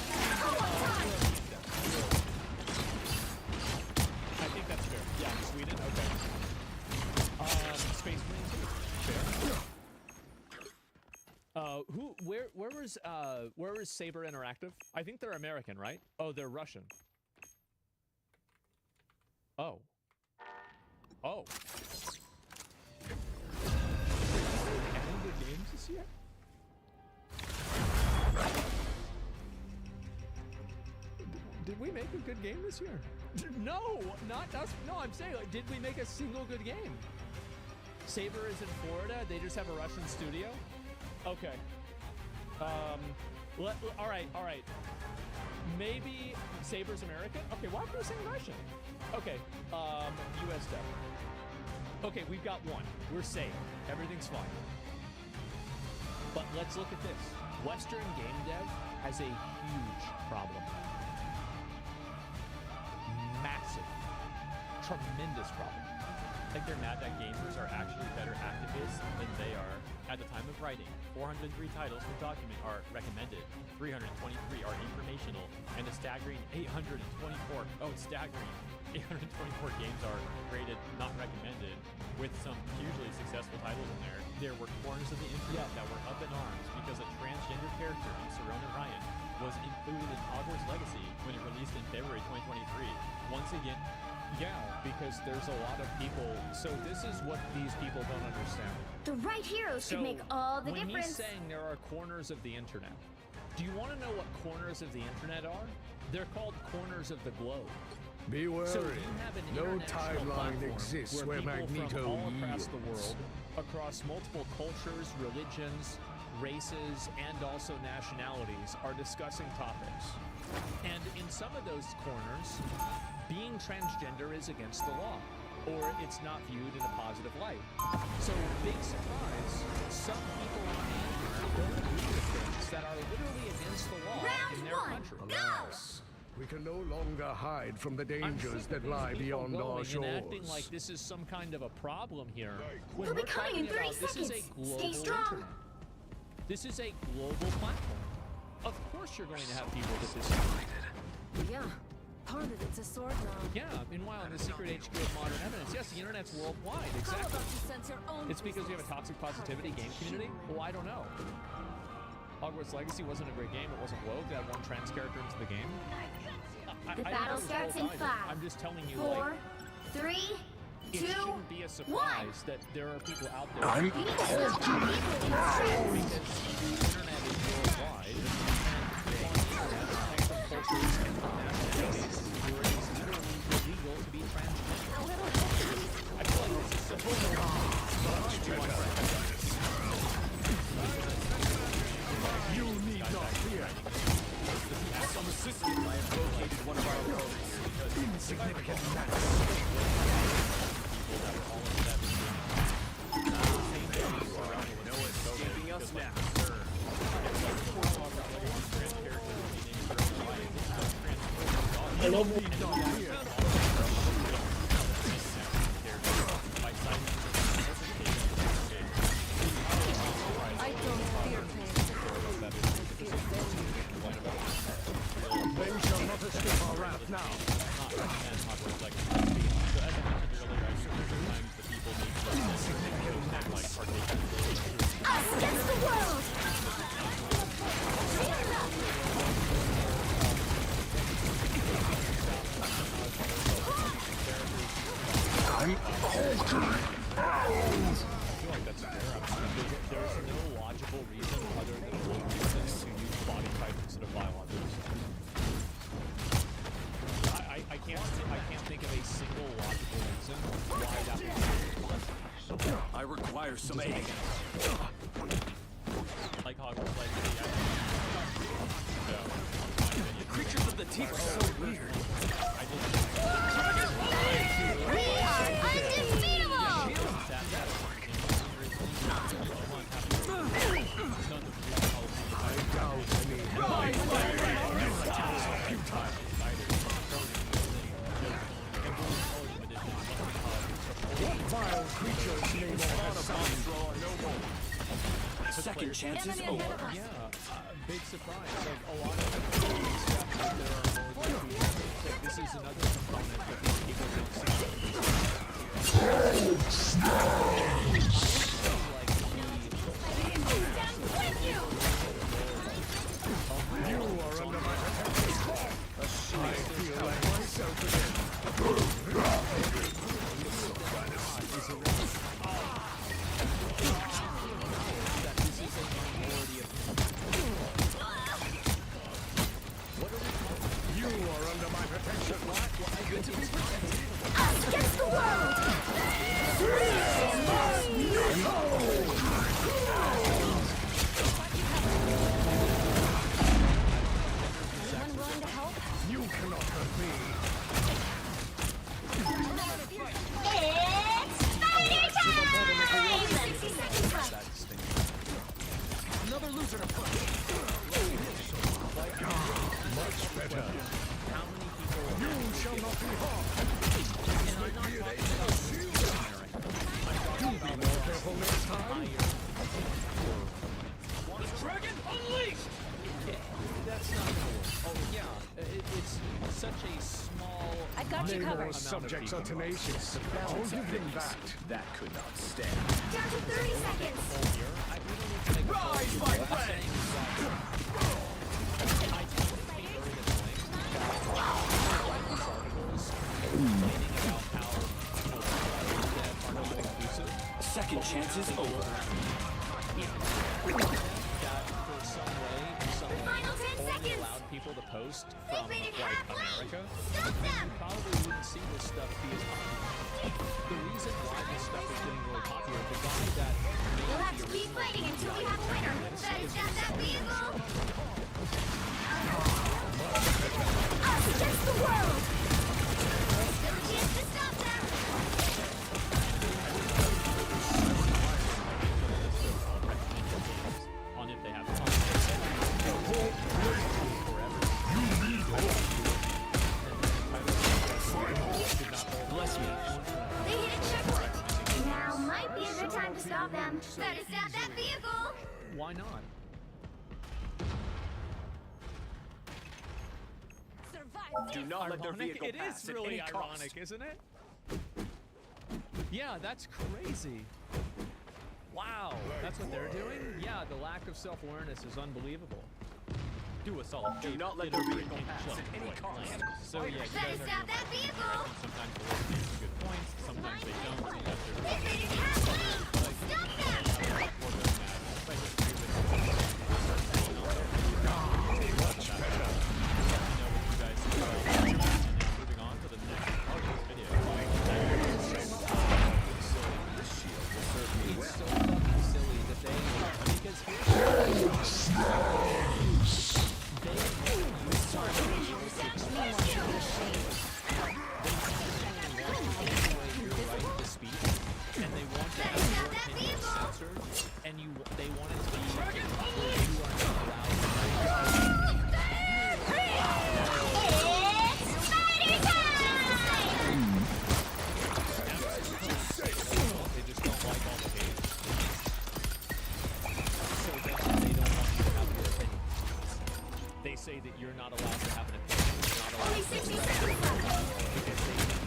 Speaker 1: I think that's fair. Yeah, Sweden. Okay. Space Marines. Fair. Where was Saber Interactive? I think they're American, right? Oh, they're Russian. Oh. Oh. Any good games this year? Did we make a good game this year? No, not us. No, I'm saying, like, did we make a single good game? Saber is in Florida. They just have a Russian studio. Okay. All right. Maybe Saber's American. Okay, why are we saying Russian? Okay. U.S. dev. Okay, we've got one. We're safe. Everything's fine. But let's look at this. Western game dev has a huge problem. Massive. Tremendous problem.
Speaker 8: I think they're mad that gamers are actually better activists than they are. At the time of writing, 403 titles per document are recommended, 323 are informational, and a staggering 824 games are rated not recommended, with some hugely successful titles in there. There were corners of the internet that were up in arms because a transgender character in Serona Ryan was included in Hogwarts Legacy when it released in February 2023. Once again,
Speaker 1: yeah, because there's a lot of people. So this is what these people don't understand.
Speaker 6: The right heroes could make all the
Speaker 1: when
Speaker 6: difference.
Speaker 1: he's saying there are corners of the internet, do you want to know what corners of the internet are? They're called corners of the globe.
Speaker 11: Be wary.
Speaker 1: So you have an
Speaker 11: no
Speaker 1: international
Speaker 11: timeline
Speaker 1: platform
Speaker 11: exists where
Speaker 1: people
Speaker 11: Magneto
Speaker 1: from all across
Speaker 11: yields.
Speaker 1: the world, across multiple cultures, religions, races, and also nationalities, are discussing topics. And in some of those corners, being transgender is against the law, or it's not viewed in a positive light. So, big surprise, some people on the internet don't agree with things that are literally against the law in their country.
Speaker 6: Go!
Speaker 11: We can no longer hide from the
Speaker 1: I'm
Speaker 11: dangers
Speaker 1: sick
Speaker 11: that
Speaker 1: of these
Speaker 11: lie
Speaker 1: people
Speaker 11: beyond our
Speaker 1: going
Speaker 11: shores.
Speaker 1: and acting like this is some kind of a problem here. When
Speaker 6: They'll be
Speaker 1: we're
Speaker 6: coming in
Speaker 1: talking
Speaker 6: 30
Speaker 1: about this is a
Speaker 6: seconds.
Speaker 1: global
Speaker 6: Stay strong.
Speaker 1: internet. This is a global platform. Of course you're going to have people that disagree.
Speaker 12: Yeah. Part of it's a sword now.
Speaker 1: Yeah, meanwhile in the secret HQ of modern evidence, yes, the internet's worldwide,
Speaker 12: How
Speaker 1: exactly.
Speaker 12: about you sense your own
Speaker 1: It's because we have a
Speaker 12: business?
Speaker 1: toxic positivity game community? Well, I don't know. Hogwarts Legacy wasn't a great game. It wasn't woke. It had one trans character into the game.
Speaker 6: The
Speaker 1: I don't
Speaker 6: battle
Speaker 1: know
Speaker 6: starts
Speaker 1: the
Speaker 6: in
Speaker 1: whole time.
Speaker 6: 5,
Speaker 1: I'm just telling you,
Speaker 6: 4,
Speaker 1: like,
Speaker 6: 3,
Speaker 1: it
Speaker 6: 2,
Speaker 1: shouldn't be a
Speaker 6: 1.
Speaker 1: surprise that there are people out there.
Speaker 6: We need to stop the people in the streets.
Speaker 1: The internet is worldwide, and people on the internet, from cultures and from national states, where it is literally illegal to be transgender. I feel like this is
Speaker 11: You need not fear.
Speaker 7: Some assistance, I have located one of our opponents.
Speaker 11: Insignificant mass.
Speaker 7: Escaping us now.
Speaker 11: You need not fear.
Speaker 12: I don't fear pain. I fear vengeance.
Speaker 11: They shall not escape our wrath now.
Speaker 6: Us against the world.
Speaker 1: There's no logical reason other than one reason to use body type instead of biological sex. I can't think of a single logical reason why that would be.
Speaker 7: I require some aid.
Speaker 8: Like Hogwarts Legacy,
Speaker 7: The creatures of the deep are so weird.
Speaker 6: We are undefeatable.
Speaker 11: What vile creatures name all the sun?
Speaker 7: Second chances
Speaker 12: Enemy ahead
Speaker 7: over.
Speaker 12: of us.
Speaker 1: Yeah, big surprise. Like a lot of stuff out there are more than like, this is another component that these people don't see.
Speaker 11: You are under my protection. I feel like myself again. You are under my protection.
Speaker 6: Us against the world.
Speaker 12: Anyone willing to help?
Speaker 11: You cannot hurt me.
Speaker 6: It's fighter time! 60 seconds left.
Speaker 7: Another loser to fight.
Speaker 11: Much better. You shall not be harmed. You be more careful next time.
Speaker 7: Dragon unleashed!
Speaker 1: That's not gonna work. Oh yeah, it's such a small.
Speaker 12: I got you covered.
Speaker 11: Namor's subjects are tenacious. I'll give them that.
Speaker 7: That could not stand.
Speaker 6: Down to 30 seconds.
Speaker 7: Rise, my friend! Second chance is over.
Speaker 6: Final 10 seconds.
Speaker 1: Allowed people to post from
Speaker 6: made it
Speaker 1: like
Speaker 6: halfway.
Speaker 1: America,
Speaker 6: Stop them.
Speaker 1: you probably wouldn't see this stuff be as popular. The reason why this stuff is getting really popular, the guy that
Speaker 6: We'll have to keep fighting until we have a winner. That is not that vehicle. Us against the world. There's still a chance to stop them.
Speaker 8: on if they have
Speaker 6: to stop them. Better stop that vehicle!
Speaker 1: Why not?
Speaker 12: Survive
Speaker 4: Do not let their
Speaker 1: Ironic?
Speaker 4: vehicle
Speaker 1: It
Speaker 4: pass
Speaker 1: is
Speaker 4: at
Speaker 1: really
Speaker 4: any
Speaker 1: ironic,
Speaker 4: cost.
Speaker 1: isn't it? Yeah, that's crazy. Wow, that's what they're doing? Yeah, the lack of self-awareness is unbelievable.
Speaker 8: Do us all a
Speaker 4: Do
Speaker 8: favor,
Speaker 4: not let
Speaker 8: get
Speaker 4: their
Speaker 8: over
Speaker 4: vehicle
Speaker 8: and
Speaker 4: pass
Speaker 8: jump
Speaker 4: at any
Speaker 8: right
Speaker 4: cost.
Speaker 8: lane. So yeah, you
Speaker 6: Better
Speaker 8: guys are
Speaker 6: stop that vehicle!
Speaker 8: sometimes the Lord makes some good points, sometimes they don't. Sometimes they're
Speaker 6: They're hitting halfway! Stop them!
Speaker 8: Moving on to the next part of this video.
Speaker 1: It's so fucking silly that they, because and they want to have your opinion censored, and they want it to be you are not allowed to they just don't like all the hate. So then they don't want you to have your opinion. They say that you're not allowed to have an opinion. You're not allowed
Speaker 6: Only
Speaker 1: to
Speaker 6: 60 seconds left!
Speaker 1: because they think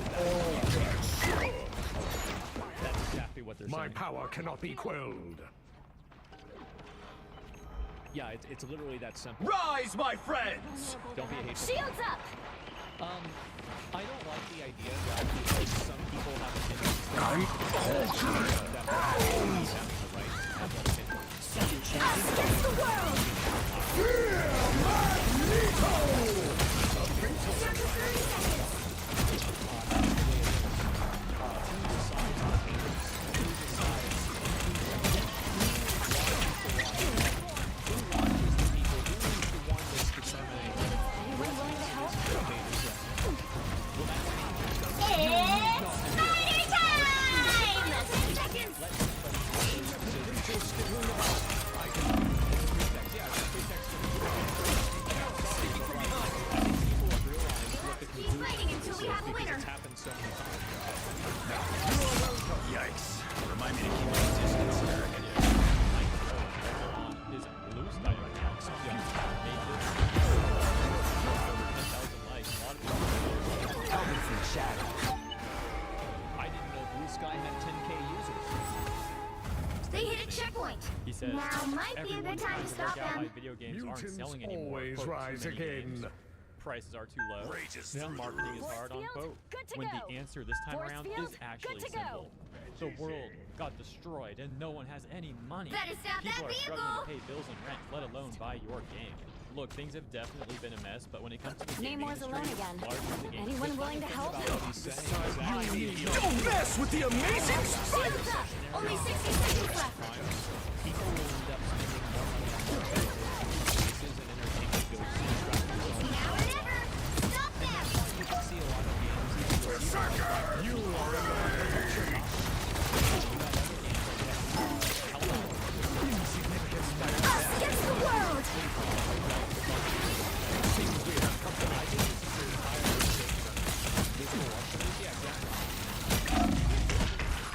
Speaker 1: that's exactly what they're
Speaker 11: My
Speaker 1: saying.
Speaker 11: power cannot be quelled.
Speaker 1: Yeah, it's literally that simple.
Speaker 4: Rise, my friends!
Speaker 1: Don't be a hateful.
Speaker 6: Shields up!
Speaker 1: I don't like the idea that because some people have opinions that everyone have the right to have that opinion.
Speaker 6: Us against the world! Down to 30 seconds! Anyone willing to help? It's spider time! 10 seconds! Keep fighting until we have a winner!
Speaker 1: It's happened so many times.
Speaker 4: Yikes. Remind me to keep my distance here.
Speaker 8: His blue sky accounts made this over 10,000 likes. A lot of people
Speaker 7: Coming from shadows.
Speaker 1: I didn't know Blue Sky had 10K users.
Speaker 6: They hit a checkpoint!
Speaker 8: He says,
Speaker 6: Now might be a
Speaker 8: everyone
Speaker 6: good time to
Speaker 8: tries work
Speaker 6: stop
Speaker 8: out why
Speaker 6: them.
Speaker 8: video games aren't
Speaker 11: Mutants
Speaker 8: selling anymore.
Speaker 11: always
Speaker 8: Quote, too
Speaker 11: rise
Speaker 8: many
Speaker 11: again.
Speaker 8: games. Prices are too low.
Speaker 9: Rages
Speaker 8: Now
Speaker 9: through the
Speaker 8: marketing is
Speaker 9: roof.
Speaker 8: hard, unquote.
Speaker 12: good to
Speaker 8: When
Speaker 12: go.
Speaker 8: the answer this time
Speaker 12: Force
Speaker 8: around
Speaker 12: field,
Speaker 8: is actually
Speaker 12: good to go.
Speaker 8: simple. The world got destroyed and no one has any money.
Speaker 6: Better stop
Speaker 8: People
Speaker 6: that
Speaker 8: are struggling to
Speaker 6: vehicle!
Speaker 8: pay bills and rent, let alone buy your game. Look, things have definitely been a mess, but when it comes to the gaming
Speaker 12: Namor's
Speaker 8: industry,
Speaker 12: alone again.
Speaker 8: largely the game
Speaker 12: Anyone
Speaker 8: industry,
Speaker 12: willing to help?
Speaker 1: He's saying exactly.
Speaker 9: Don't mess with the amazing
Speaker 6: Shields up! Only 60 seconds left!
Speaker 1: People will end up spending more money on services and entertainment goods to distract themselves.
Speaker 6: Now or never! Stop them!
Speaker 1: You can see a lot of games. You are
Speaker 6: Us against the world!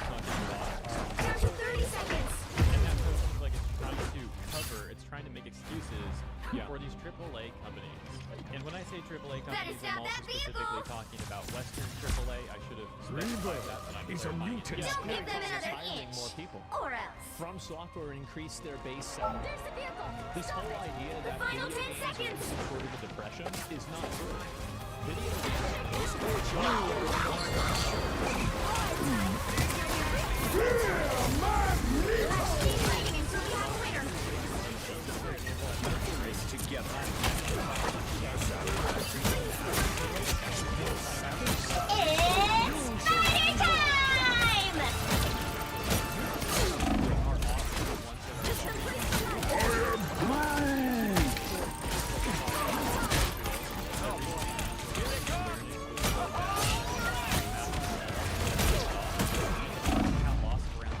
Speaker 6: Down to 30 seconds!
Speaker 8: And that feels like it's trying to cover, it's trying to make excuses for these AAA companies. And when I say AAA companies,
Speaker 6: stop
Speaker 8: I'm also
Speaker 6: that
Speaker 8: specifically
Speaker 6: vehicle!
Speaker 8: talking about Western AAA. I should have specified that, but I'm
Speaker 11: is a
Speaker 8: clarifying it.
Speaker 11: mutant.
Speaker 8: Yeah.
Speaker 6: Don't give them another
Speaker 1: hiring
Speaker 6: inch!
Speaker 1: more people.
Speaker 6: Or else!
Speaker 1: From Software increased their base salary.
Speaker 12: There's the vehicle!
Speaker 1: This whole idea that
Speaker 6: final
Speaker 1: video
Speaker 6: 10
Speaker 1: games
Speaker 6: seconds.
Speaker 1: are the root of depression is not true. Video games
Speaker 6: Let's keep fighting until we have a winner! It's spider time!
Speaker 8: Got lost around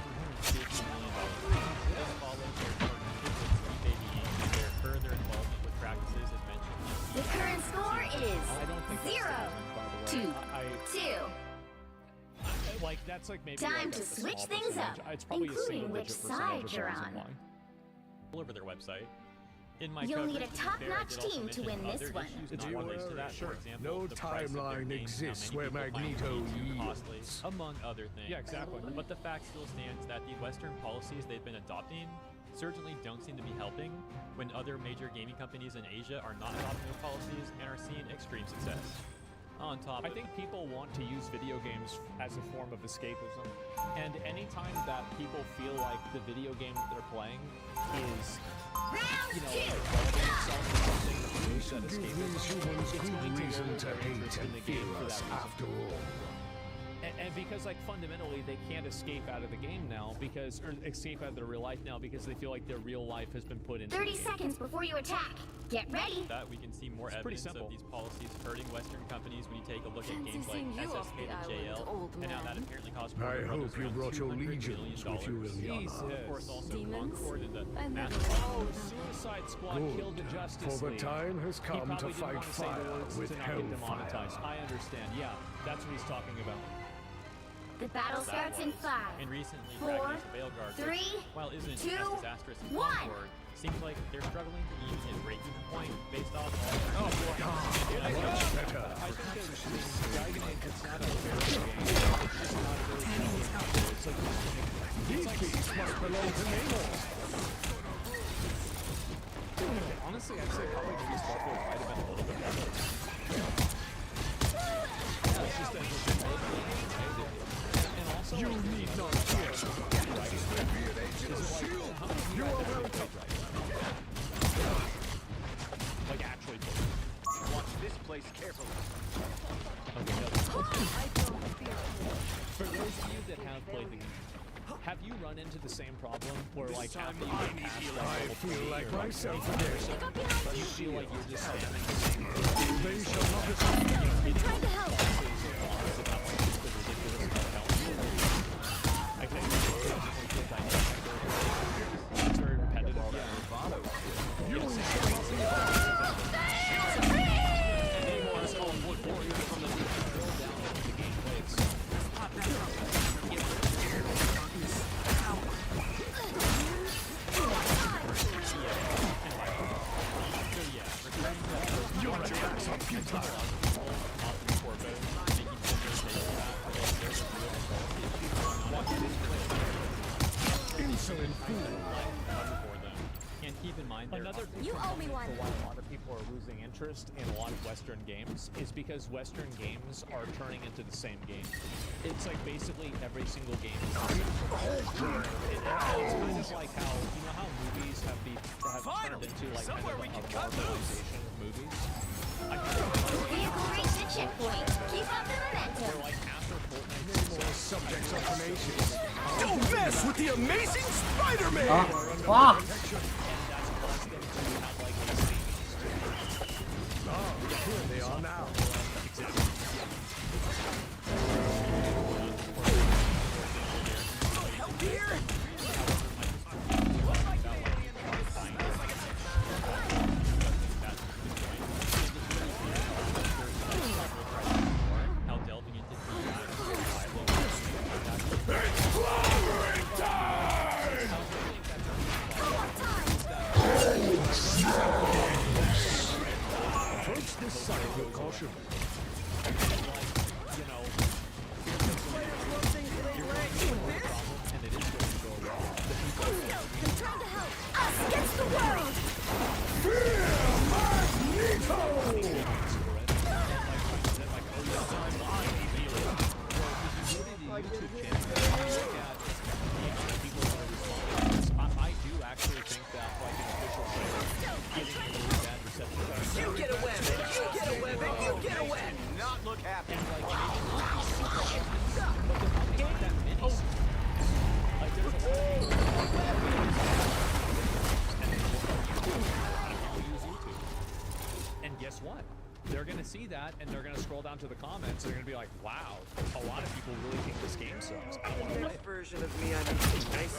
Speaker 1: it's like maybe
Speaker 6: Time
Speaker 1: like
Speaker 6: to
Speaker 1: a
Speaker 6: switch
Speaker 1: small
Speaker 6: things
Speaker 1: percentage.
Speaker 6: up,
Speaker 1: It's probably a
Speaker 6: including
Speaker 1: single-digit
Speaker 6: which
Speaker 1: percentage
Speaker 6: side
Speaker 1: of
Speaker 6: you're
Speaker 1: the reason
Speaker 6: on.
Speaker 1: why.
Speaker 8: All over their website. In my
Speaker 6: You'll need
Speaker 8: coverage,
Speaker 6: a
Speaker 8: to be fair, I
Speaker 6: top-notch
Speaker 8: did also
Speaker 6: team to
Speaker 8: mention
Speaker 6: win this
Speaker 8: other
Speaker 6: one.
Speaker 8: issues
Speaker 11: It's
Speaker 8: not related to that.
Speaker 11: sure.
Speaker 8: For example,
Speaker 11: No
Speaker 8: the price of their
Speaker 11: timeline
Speaker 8: games, how
Speaker 11: exists
Speaker 8: many
Speaker 11: where
Speaker 8: people find
Speaker 11: Magneto
Speaker 8: it too costly,
Speaker 11: yields.
Speaker 8: among other things.
Speaker 1: Yeah, exactly.
Speaker 8: But the fact still stands that the Western policies they've been adopting certainly don't seem to be helping when other major gaming companies in Asia are not adopting those policies and are seeing extreme success. On top
Speaker 1: I
Speaker 8: of
Speaker 1: think people want to use video games as a form of escapism, and anytime that people feel like the video game that they're playing is, you know, involving itself in something that promotes that
Speaker 11: Give
Speaker 1: escapism,
Speaker 11: these humans
Speaker 1: it's
Speaker 11: good
Speaker 1: going to
Speaker 11: reason
Speaker 1: lower
Speaker 11: to
Speaker 1: their
Speaker 11: hate
Speaker 1: interest in
Speaker 11: and
Speaker 1: the game
Speaker 11: fear
Speaker 1: for
Speaker 11: us
Speaker 1: that reason.
Speaker 11: after all.
Speaker 1: And because, like, fundamentally, they can't escape out of the game now because, or escape out of their real life now because they feel like their real life has been put into
Speaker 6: 30
Speaker 1: the game.
Speaker 6: seconds before you attack. Get ready.
Speaker 8: that, we can see more
Speaker 1: It's pretty
Speaker 8: evidence
Speaker 1: simple.
Speaker 8: of these policies hurting Western companies when you take a look at
Speaker 12: Fancy
Speaker 8: games like
Speaker 12: seeing you off
Speaker 8: SSK
Speaker 12: the
Speaker 8: to
Speaker 12: island,
Speaker 8: JL,
Speaker 12: old
Speaker 8: and how that
Speaker 12: man.
Speaker 8: apparently cost
Speaker 11: I
Speaker 8: Warner Brothers
Speaker 11: hope you
Speaker 8: around
Speaker 11: brought your
Speaker 8: $200
Speaker 11: legions
Speaker 8: million.
Speaker 11: with you, Ilyana.
Speaker 1: Jesus.
Speaker 8: Of course, also
Speaker 12: Demons?
Speaker 8: Concord and the
Speaker 12: I never
Speaker 8: massive
Speaker 1: Oh, Suicide Squad killed the
Speaker 11: Good,
Speaker 1: Justice
Speaker 11: for the
Speaker 1: League.
Speaker 11: time has
Speaker 1: He
Speaker 11: come
Speaker 1: probably
Speaker 11: to
Speaker 1: didn't
Speaker 11: fight
Speaker 1: want to say the
Speaker 11: fire
Speaker 1: words
Speaker 11: with
Speaker 1: to not get demonetized.
Speaker 11: hellfire.
Speaker 1: I understand. Yeah, that's what he's talking about.
Speaker 6: The battle
Speaker 8: that
Speaker 6: starts in
Speaker 8: was.
Speaker 6: 5.
Speaker 8: And recently,
Speaker 6: 4,
Speaker 8: Ragnaros of Veilguard,
Speaker 6: 3,
Speaker 8: which, while isn't as
Speaker 6: 2,
Speaker 8: disastrous as
Speaker 6: 1.
Speaker 8: Concord, seems like they're struggling to even hit break-even point based off all
Speaker 11: Much better.
Speaker 1: I think it's Dragon Age, it's not a fair game. It's just not a very good game. It's like
Speaker 11: These beasts must belong to Namor.
Speaker 1: honestly, I'd say probably Beast Buffalo might have been a little bit better. Yeah, it's just that it's a good game, right? And also,
Speaker 11: You
Speaker 1: like,
Speaker 11: need not fear. You are welcome.
Speaker 1: like actually play.
Speaker 4: Watch this place carefully.
Speaker 1: Okay, no. For those of you that have played the game, have you run into the same problem where, like, after you get past
Speaker 11: I
Speaker 1: level
Speaker 11: feel
Speaker 1: 3
Speaker 11: like
Speaker 1: or like
Speaker 11: myself
Speaker 1: 25%,
Speaker 11: again.
Speaker 1: you feel like you're just standing the same
Speaker 11: They shall not escape.
Speaker 6: I'm trying to help.
Speaker 1: I think it's very repetitive. Yeah.
Speaker 11: You shall not be harmed.
Speaker 1: Namor is called Wood Warrior from the drill down into the gameplay itself.
Speaker 11: Your attacks are futile. Insolent fool.
Speaker 8: And keep in mind,
Speaker 1: Another
Speaker 6: You owe me one.
Speaker 1: for why a lot of people are losing interest in a lot of Western games is because Western games are turning into the same game. It's like basically every single game is the same. It's kind of like how, you know how movies have turned into like kind of a marvelization of movies?
Speaker 6: Vehicle reached a checkpoint. Keep up the momentum.
Speaker 1: Where like after Fortnite's
Speaker 11: More subjects of tenacious.
Speaker 4: Don't mess with the amazing Spider-Man!
Speaker 1: and
Speaker 13: Fuck!
Speaker 1: that's caused them to have like a scene.
Speaker 11: Here they are now.
Speaker 4: Help here!
Speaker 8: how delving into
Speaker 11: Approach this site with caution.
Speaker 1: You know, and it is going to go wrong.
Speaker 6: I'm trying to help. Us against the world.
Speaker 1: I do actually think that like an official trailer getting a really bad reception.
Speaker 4: You get a weapon! You get a weapon! You get a weapon! Not look happy.
Speaker 1: Like there's a and guess what? They're gonna see that and they're gonna scroll down to the comments and they're gonna be like, wow, a lot of people really think this game sucks. I don't wanna play it.
Speaker 4: Version of me, I mean, nice.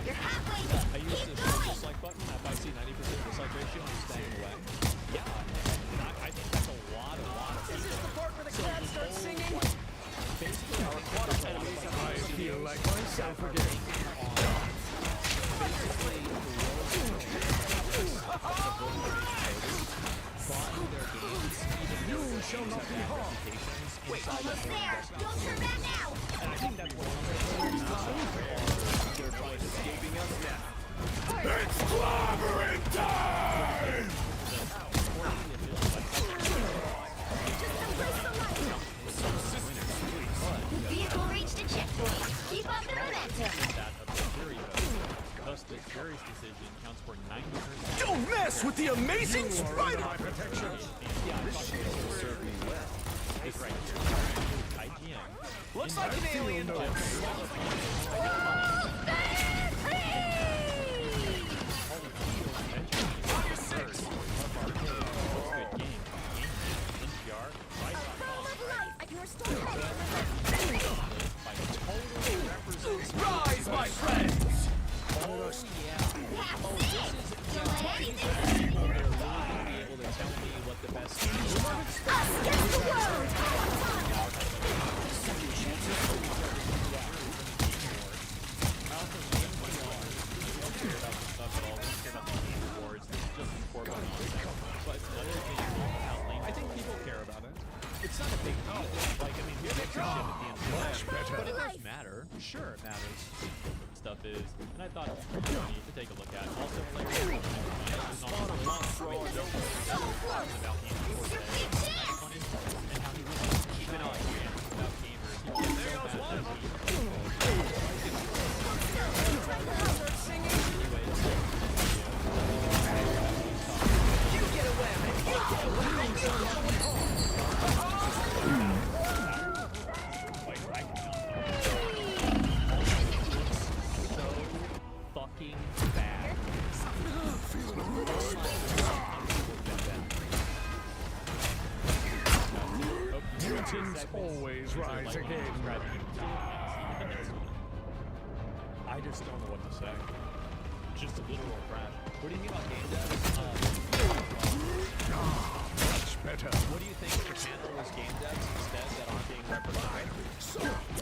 Speaker 6: You're halfway.
Speaker 1: I use the show dislike button. If I see 90% dislike ratio, I'm staying away. Yeah, and I think that's a lot of people.
Speaker 4: Is this the part where the cats start singing?
Speaker 1: Basically, our quad enemies have
Speaker 6: Almost there. Don't turn back now.
Speaker 1: And I think that's what they're trying to escaping us now.
Speaker 9: It's clobbering time!
Speaker 6: Just embrace the light. Vehicle reached a checkpoint. Keep up the momentum.
Speaker 8: That of the jury vote. Thus, the jury's decision counts for 90%.
Speaker 4: Don't mess with the amazing spider!
Speaker 8: It's right here. IGN.
Speaker 4: Looks like an alien. Rise, my friends!
Speaker 1: Oh, yeah. Oh, this is just people that are really be able to tell me what the best game is. I think people care about it. It's not a big deal. Like, I mean, you're the ship at the end of the day, but it does matter. Sure, it matters.
Speaker 8: Stuff is, and I thought it was pretty funny to take a look at. Also, players about and how he was even on without gamers. There goes one.
Speaker 4: You get away! You get away!
Speaker 1: Fucking bad.
Speaker 11: Mutants always rise again.
Speaker 1: I just don't know what to say. Just a literal crash. What do you mean about game devs?
Speaker 11: Much better.
Speaker 1: What do you think if the panel was game devs instead that aren't being represented?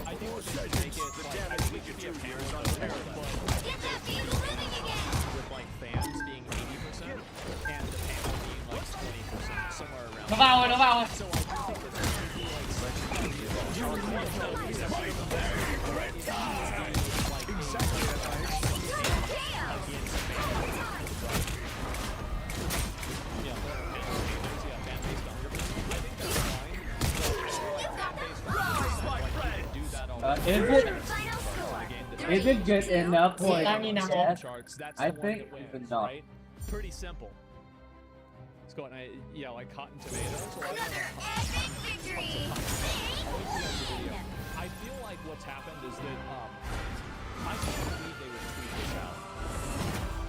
Speaker 1: I think we should make it like, I think it should be a panel
Speaker 6: Get that vehicle moving again.
Speaker 1: with like fans being 80% and the panel being like 20%, somewhere around.
Speaker 10: Nó vào rồi, nó vào rồi.
Speaker 1: So I do think that there should be like
Speaker 14: Is it good enough for
Speaker 1: That's
Speaker 14: I
Speaker 1: the one
Speaker 14: think
Speaker 1: that wins,
Speaker 14: even not.
Speaker 1: right? Pretty simple. Let's go and yeah, like Cotton Tomatoes.
Speaker 6: Another epic victory.
Speaker 1: I feel like what's happened is that I can't believe they would tweet this out.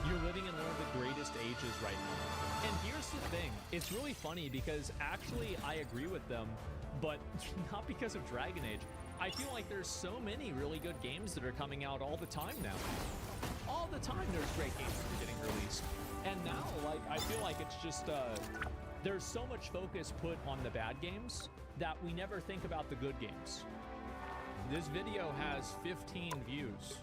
Speaker 1: You're living in one of the greatest ages right now. And here's the thing, it's really funny because actually I agree with them, but not because of Dragon Age. I feel like there's so many really good games that are coming out all the time now. All the time there's great games that are getting released. And now, like, I feel like it's just, there's so much focus put on the bad games that we never think about the good games. This video has 15 views.